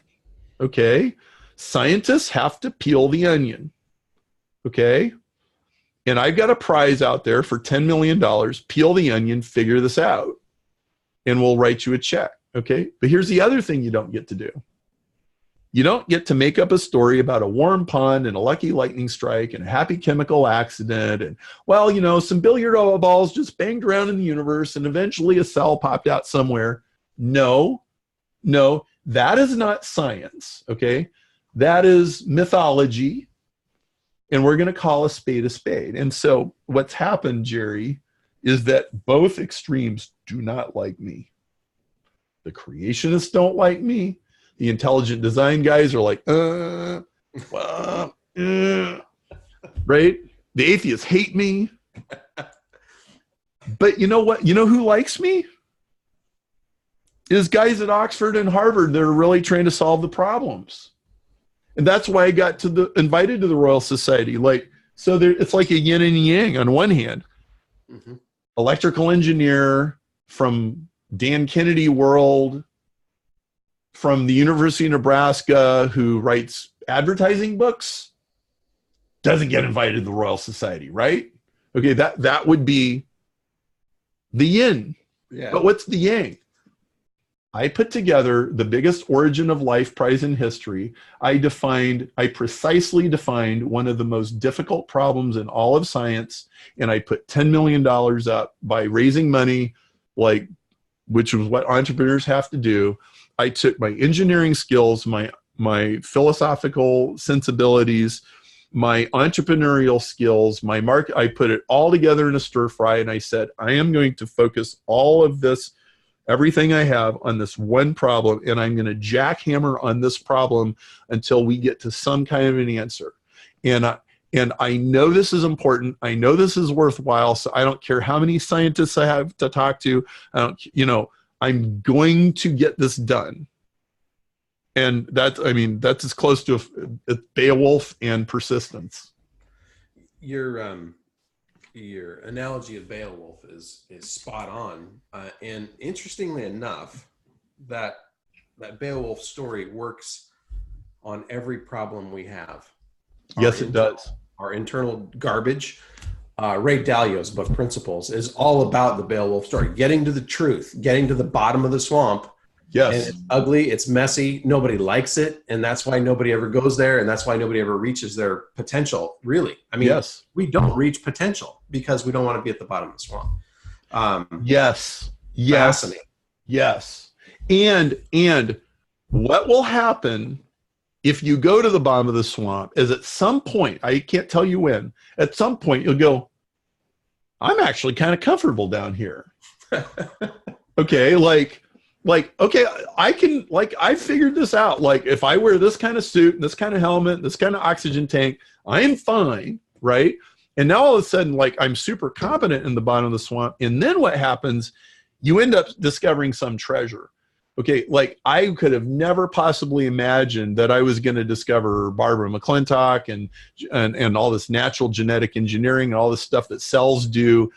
B: Okay? Scientists have to peel the onion. Okay? And I've got a prize out there for $10 million. Peel the onion, figure this out. and we'll write you a check. Okay. But here's the other thing you don't get to do. You don't get to make up a story about a warm pond and a lucky lightning strike and a happy chemical accident. And, well, you know, some billiard balls just banged around in the universe and eventually a cell popped out somewhere. No, that is not science. Okay. That is mythology. And we're going to call a spade a spade. And so what's happened, Jerry, is that both extremes do not like me. The creationists don't like me. The intelligent design guys are like, right? The atheists hate me. But you know what? You know who likes me? Is guys at Oxford and Harvard that are really trying to solve the problems. And that's why I got invited to the Royal Society. It's like a yin and yang on one hand. Mm-hmm. Electrical engineer from Dan Kennedy world, from the University of Nebraska, who writes advertising books, doesn't get invited to the Royal Society, right? Okay, that would be the yin. Yeah. But what's the yang? I put together the biggest origin of life prize in history. I precisely defined one of the most difficult problems in all of science, and I put $10 million up by raising money, which was what entrepreneurs have to do. I took my engineering skills, my philosophical sensibilities, my entrepreneurial skills, my market. I put it all together in a stir fry, and I said, I am going to focus all of this, everything I have, on this one problem, and I'm going to jackhammer on this problem until we get to some kind of an answer. And I know this is important. I know this is worthwhile. So I don't care how many scientists I have to talk to. I'm going to get this done. And that's as close to a Beowulf and persistence.
A: Your analogy of Beowulf is spot on. And interestingly enough, that Beowulf story works on every problem we have.
B: Yes, it does.
A: Our internal garbage. Ray Dalio's book, Principles, is all about the Beowulf story, getting to the truth, getting to the bottom of the swamp.
B: Yes.
A: And it's ugly, it's messy, nobody likes it, and that's why nobody ever goes there, and that's why nobody ever reaches their potential, really. I mean, yes. We don't reach potential because we don't want to be at the bottom of the swamp.
B: Yes.
A: Fascinating.
B: Yes. And what will happen if you go to the bottom of the swamp is at some point, I can't tell you when, at some point you'll go, I'm actually kind of comfortable down here. Okay, okay, I figured this out. If I wear this kind of suit, and this kind of helmet, this kind of oxygen tank, I am fine, right? And now all of a sudden, I'm super competent in the bottom of the swamp. And then what happens, you end up discovering some treasure. Okay, I could have never possibly imagined that I was going to discover Barbara McClintock and all this natural genetic engineering and all this stuff that cells do.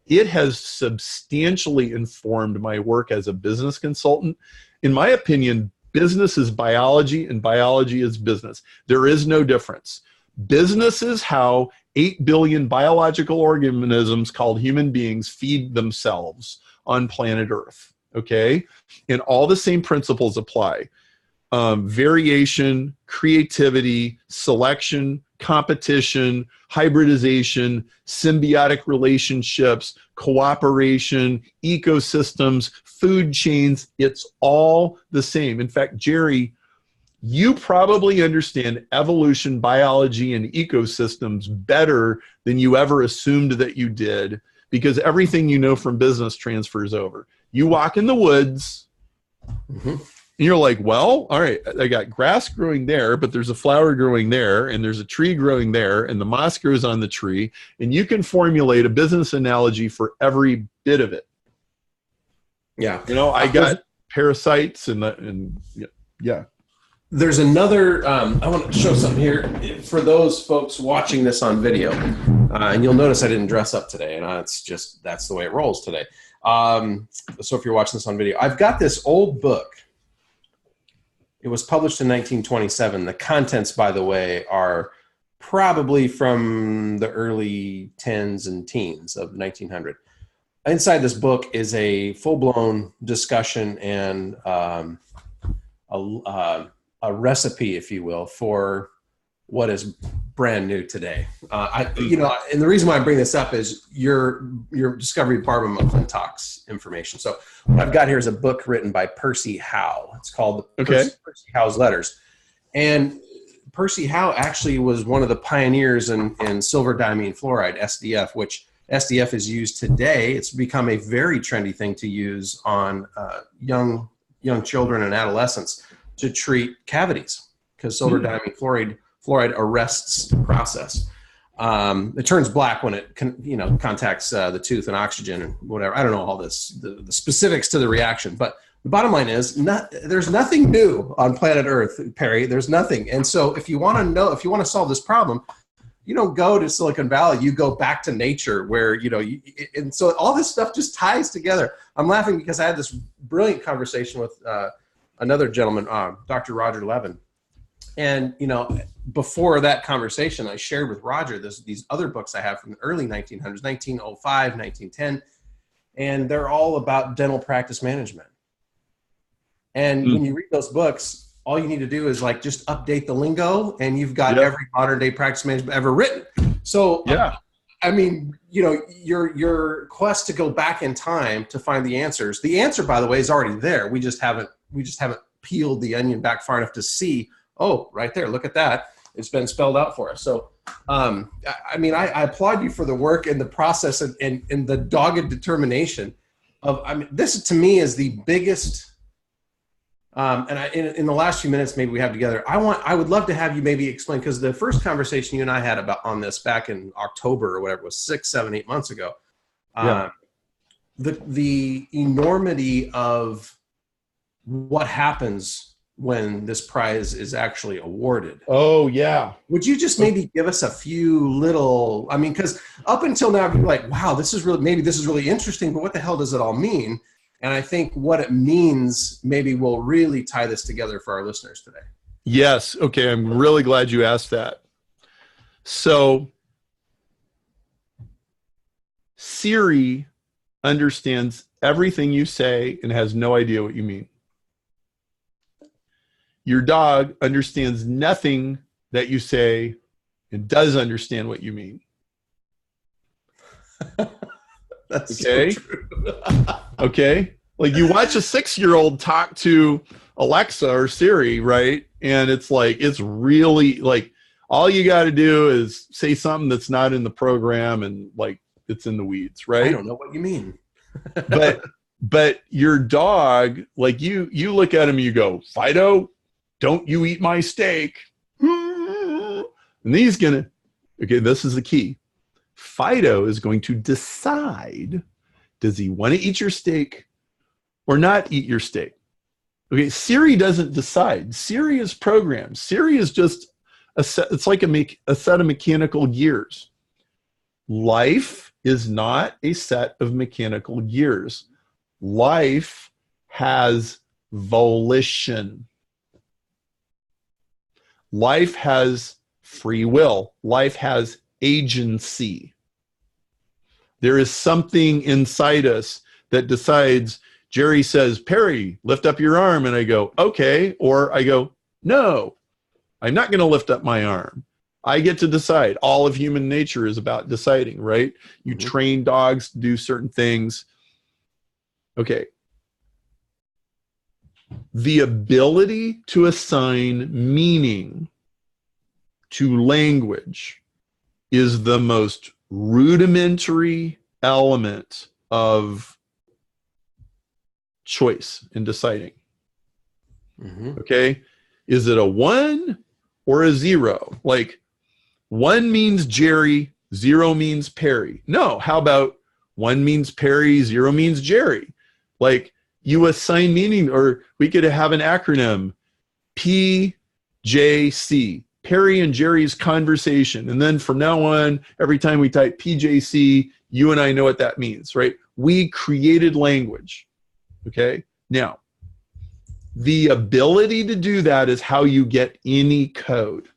B: It has substantially informed my work as a business consultant. In my opinion, business is biology and biology is business. There is no difference. Business is how 8 billion biological organisms called human beings feed themselves on planet Earth. Okay, and all the same principles apply. Variation, creativity, selection, competition, hybridization, symbiotic relationships, cooperation, ecosystems, food chains, it's all the same. In fact, Jerry, you probably understand evolution, biology, and ecosystems better than you ever assumed that you did, because everything you know from business transfers over. You walk in the woods, and you're like, well, all right, I got grass growing there, but there's a flower growing there, and there's a tree growing there, and the moss grows on the tree, and you can formulate a business analogy for every bit of it.
A: Yeah.
B: I got parasites and yeah.
A: There's another, I want to show something here for those folks watching this on video. And you'll notice I didn't dress up today, and that's the way it rolls today. So if you're watching this on video, I've got this old book. It was published in 1927. The contents, by the way, are probably from the early tens and teens of 1900. inside this book is a full-blown discussion and a recipe, if you will, for what is brand new today. And the reason why I bring this up is your discovery department McClintock's information. So what I've got here is a book written by Percy Howe. It's called Percy Howe's Letters. And Percy Howe actually was one of the pioneers in silver diamine fluoride, SDF, which SDF is used today. It's become a very trendy thing to use on young children and adolescents to treat cavities, because silver diamine fluoride arrests the process. It turns black when it contacts the tooth and oxygen and whatever. I don't know all this, the specifics to the reaction, but the bottom line is there's nothing new on planet Earth, Perry. There's nothing. And so if you want to solve this problem, you don't go to Silicon Valley, you go back to nature where, and so all this stuff just ties together. I'm laughing because I had this brilliant conversation with another gentleman, Dr. Roger Levin. And, before that conversation, I shared with Roger these other books I have from the early 1900s, 1905, 1910, and they're all about dental practice management. And when you read those books, all you need to do is just update the lingo, and you've got every modern day practice management ever written. So, your quest to go back in time to find the answers. The answer, by the way, is already there. We just haven't peeled the onion back far enough to see. Oh, right there. Look at that. It's been spelled out for us. So, I applaud you for the work and the process and the dogged determination of. This to me is the biggest. In the last few minutes maybe we have together, I would love to have you maybe explain, because the first conversation you and I had on this back in October or whatever, it was 6, 7, 8 months ago. The enormity of what happens when this prize is actually awarded.
B: Oh yeah.
A: Would you just maybe give us a few little, because up until now you're like, wow, this is really interesting, but what the hell does it all mean? And I think what it means maybe will really tie this together for our listeners today.
B: Yes. Okay. I'm really glad you asked that. So Siri understands everything you say and has no idea what you mean. Your dog understands nothing that you say and does understand what you mean.
A: That's
B: okay.
A: So true.
B: Okay. Like you watch a 6-year-old talk to Alexa or Siri, right? And it's really all you got to do is say something that's not in the program and it's in the weeds, right?
A: I don't know what you mean.
B: but your dog, you look at him and you go, Fido, don't you eat my steak. And he's this is the key. Fido is going to decide, does he want to eat your steak or not eat your steak? Okay, Siri doesn't decide. Siri is programmed. Siri is just it's like a set of mechanical gears. Life is not a set of mechanical gears. Life has volition. Life has free will. Life has agency. There is something inside us that decides. Jerry says, Perry, lift up your arm. And I go, okay. Or I go, no, I'm not going to lift up my arm. I get to decide. All of human nature is about deciding, right? You train dogs to do certain things. Okay. The ability to assign meaning to language is the most rudimentary element of choice in deciding. Okay. Is it a 1 or a 0? 1 means Jerry, 0 means Perry. No. How about 1 means Perry, 0 means Jerry? You assign meaning, or we could have an acronym, PJC, Perry and Jerry's conversation. And then from now on, every time we type PJC, you and I know what that means, right? We created language. Okay. Now, the ability to do that is how you get any code.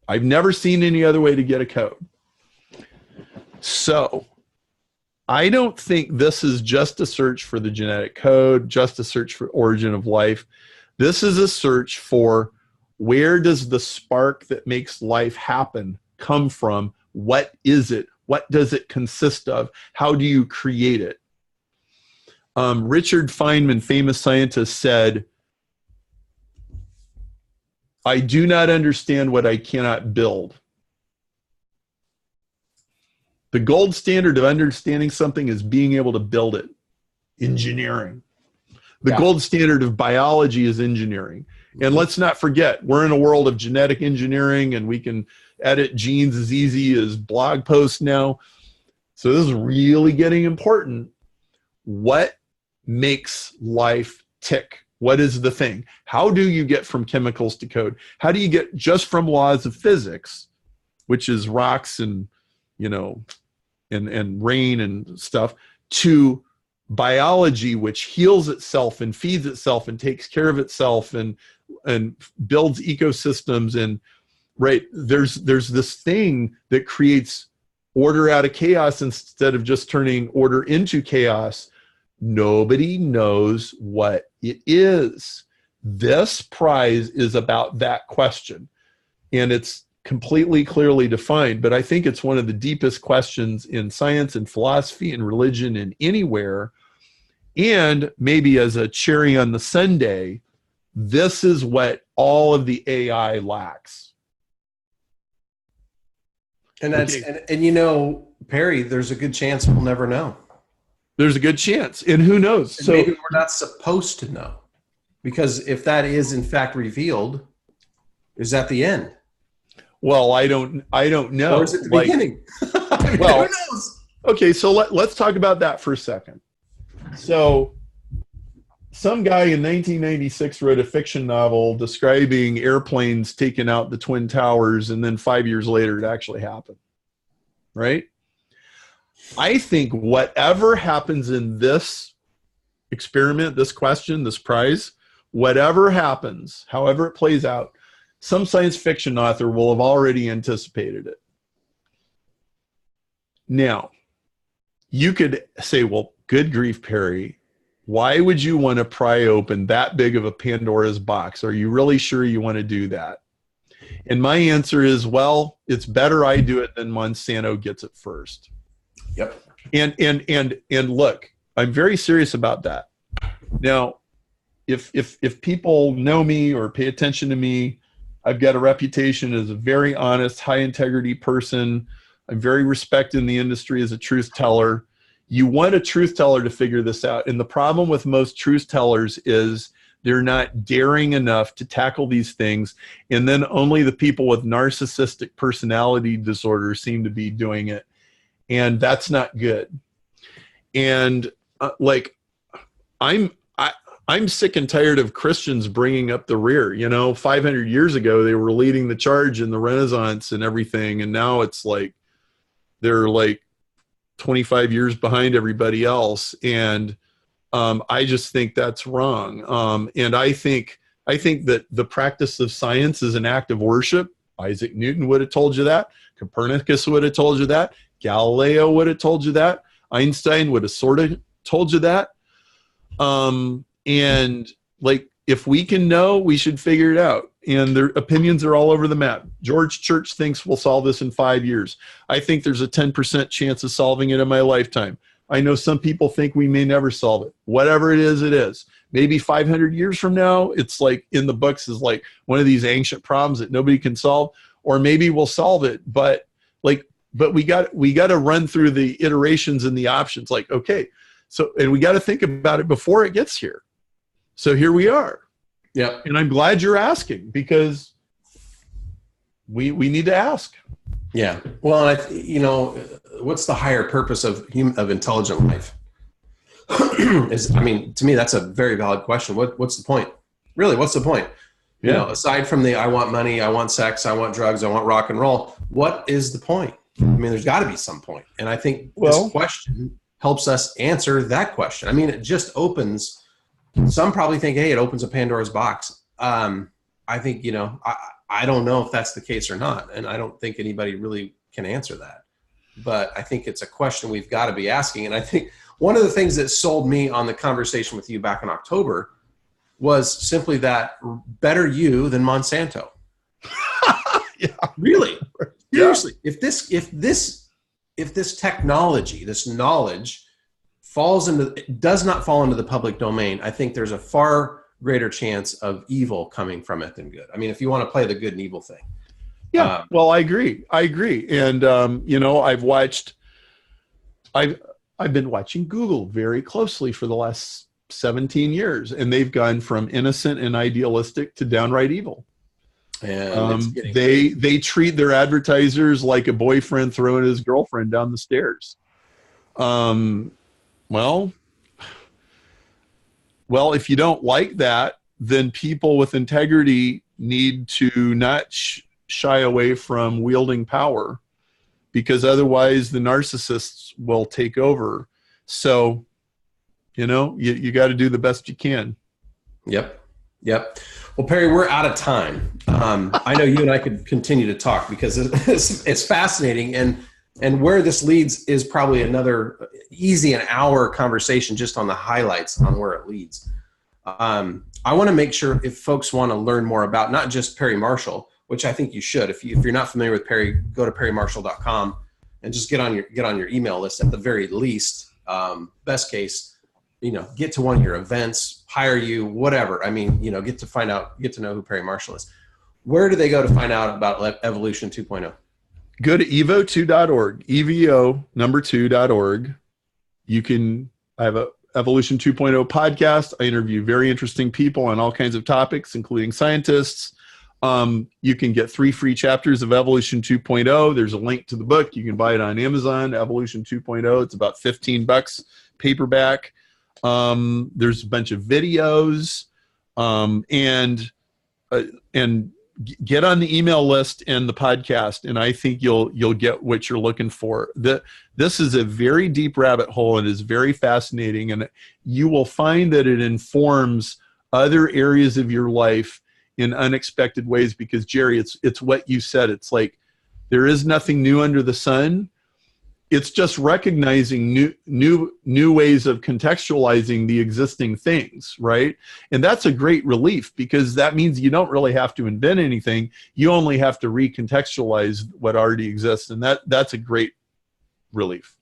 B: I've never seen any other way to get a code. So I don't think this is just a search for the genetic code, just a search for origin of life. This is a search for where does the spark that makes life happen come from? What is it? What does it consist of? How do you create it? Richard Feynman, famous scientist, said, I do not understand what I cannot build. The gold standard of understanding something is being able to build it. Engineering. The gold standard of biology is engineering. And let's not forget, we're in a world of genetic engineering, and we can edit genes as easy as blog posts now. So this is really getting important. What makes life tick? What is the thing? How do you get from chemicals to code? How do you get just from laws of physics, which is rocks and, and rain and stuff, to biology, which heals itself and feeds itself and takes care of itself and builds ecosystems? And right, there's this thing that creates order out of chaos instead of just turning order into chaos. Nobody knows what it is. This prize is about that question, and it's completely clearly defined, but I think it's one of the deepest questions in science and philosophy and religion and anywhere. And maybe as a cherry on the sundae, this is what all of the AI lacks.
A: And that's Perry, there's a good chance we'll never know.
B: There's a good chance, and who knows?
A: And so maybe we're not supposed to know, because if that is in fact revealed, is that the end?
B: Well, I don't know.
A: Or is it the beginning?
B: Well,
A: who knows?
B: Okay, so let's talk about that for a second. So some guy in 1996 wrote a fiction novel describing airplanes taking out the Twin Towers, and then 5 years later it actually happened, right? I think whatever happens in this experiment, this question, this prize, whatever happens, however it plays out, some science fiction author will have already anticipated it. Now, you could say, well, good grief, Perry, why would you want to pry open that big of a Pandora's box? Are you really sure you want to do that? And my answer is, well, it's better I do it than Monsanto gets it first.
A: Yep.
B: And look, I'm very serious about that. Now, if people know me or pay attention to me, I've got a reputation as a very honest, high integrity person. I'm very respected in the industry as a truth teller. You want a truth teller to figure this out. And the problem with most truth tellers is they're not daring enough to tackle these things. And then only the people with narcissistic personality disorders seem to be doing it. And that's not good. And I'm sick and tired of Christians bringing up the rear. 500 years ago, they were leading the charge in the Renaissance and everything. And now it's like, they're like 25 years behind everybody else. And I just think that's wrong. And I think that the practice of science is an act of worship. Isaac Newton would have told you that. Copernicus would have told you that. Galileo would have told you that. Einstein would have sort of told you that. And if we can know, we should figure it out. And their opinions are all over the map. George Church thinks we'll solve this in 5 years. I think there's a 10% chance of solving it in my lifetime. I know some people think we may never solve it. Whatever it is, it is. Maybe 500 years from now, it's like in the books is like one of these ancient problems that nobody can solve, or maybe we'll solve it. But we got to run through the iterations and the options. And we got to think about it before it gets here. So here we are.
A: Yeah. And
B: I'm glad you're asking, because we need to ask.
A: Yeah. Well, what's the higher purpose of intelligent life? To me, that's a very valid question. What's the point? Really, what's the point?
B: Yeah.
A: Aside from I want money, I want sex, I want drugs, I want rock and roll. What is the point? There's got to be some point. And I think this question helps us answer that question. It just opens. Some probably think, hey, it opens a Pandora's box. I think, I don't know if that's the case or not. And I don't think anybody really can answer that. but I think it's a question we've got to be asking. And I think one of the things that sold me on the conversation with you back in October was simply that better you than Monsanto.
B: Yeah.
A: Really? Seriously.
B: Yeah.
A: If this technology, this knowledge does not fall into the public domain, I think there's a far greater chance of evil coming from it than good. I mean, if you want to play the good and evil thing.
B: Yeah. Well, I agree. And, I've been watching Google very closely for the last 17 years, and they've gone from innocent and idealistic to downright evil. And they treat their advertisers like a boyfriend throwing his girlfriend down the stairs. Well, if you don't like that, then people with integrity need to not shy away from wielding power, because otherwise the narcissists will take over. So, you got to do the best you can.
A: Yep. Well, Perry, we're out of time. I know you and I could continue to talk because it's fascinating, and where this leads is probably another easy an hour conversation just on the highlights on where it leads. I want to make sure if folks want to learn more about not just Perry Marshall, which I think you should. If you're not familiar with Perry, go to perrymarshall.com and just get on your email list at the very least. Best case, get to one of your events, hire you, whatever. I mean, get to know who Perry Marshall is. Where do they go to find out about Evolution 2.0?
B: Go to evo2.org, evo2.org. I have a Evolution 2.0 podcast. I interview very interesting people on all kinds of topics, including scientists. You can get 3 free chapters of Evolution 2.0. There's a link to the book. You can buy it on Amazon, Evolution 2.0. It's about $15 paperback. There's a bunch of videos, and get on the email list and the podcast, and I think you'll get what you're looking for. This is a very deep rabbit hole, and is very fascinating, and you will find that it informs other areas of your life in unexpected ways, because Jerry, it's what you said. It's like there is nothing new under the sun. It's just recognizing new ways of contextualizing the existing things, right? And that's a great relief, because that means you don't really have to invent anything. You only have to recontextualize what already exists, and that's a great relief.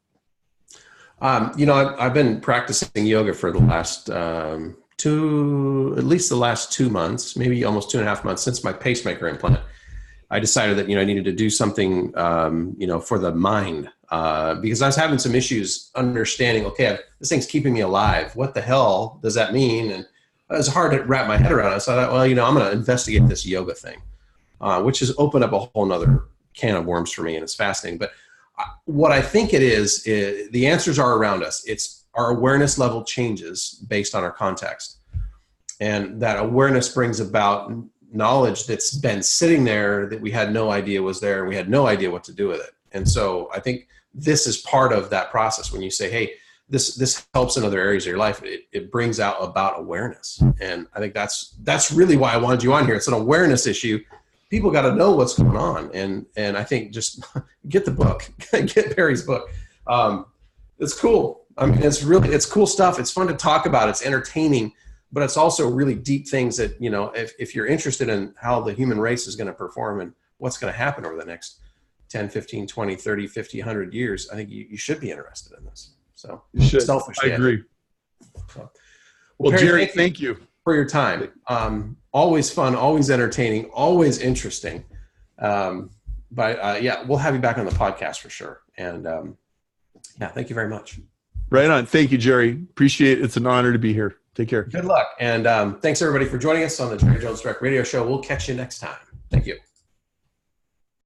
A: I've been practicing yoga for the last at least the last 2 months, maybe almost 2.5 months since my pacemaker implant. I decided that I needed to do something for the mind, because I was having some issues understanding. Okay, this thing's keeping me alive. What the hell does that mean? And it was hard to wrap my head around it. So I thought, well, I'm going to investigate this yoga thing, which has opened up a whole nother can of worms for me, and it's fascinating. But what I think it is the answers are around us. It's our awareness level changes based on our context, and that awareness brings about knowledge that's been sitting there that we had no idea was there, and we had no idea what to do with it. And so I think this is part of that process. When you say, hey, this helps in other areas of your life, it brings out about awareness. And I think that's really why I wanted you on here. It's an awareness issue. People got to know what's going on. And I think just get the book, get Perry's book. It's cool. I mean, it's cool stuff. It's fun to talk about. It's entertaining, but it's also really deep things that, if you're interested in how the human race is going to perform and what's going to happen over the next 10, 15, 20, 30, 50, 100 years, I think you should be interested in this. So
B: you should.
A: Selfishly,
B: I agree.
A: So,
B: well, Perry, Jerry, thank you
A: for your time. Always fun, always entertaining, always interesting. We'll have you back on the podcast for sure. And thank you very much.
B: Right on. Thank you, Jerry. Appreciate it. It's an honor to be here. Take care.
A: Good luck. And thanks everybody for joining us on the Jerry Jones Direct Radio Show. We'll catch you next time. Thank you.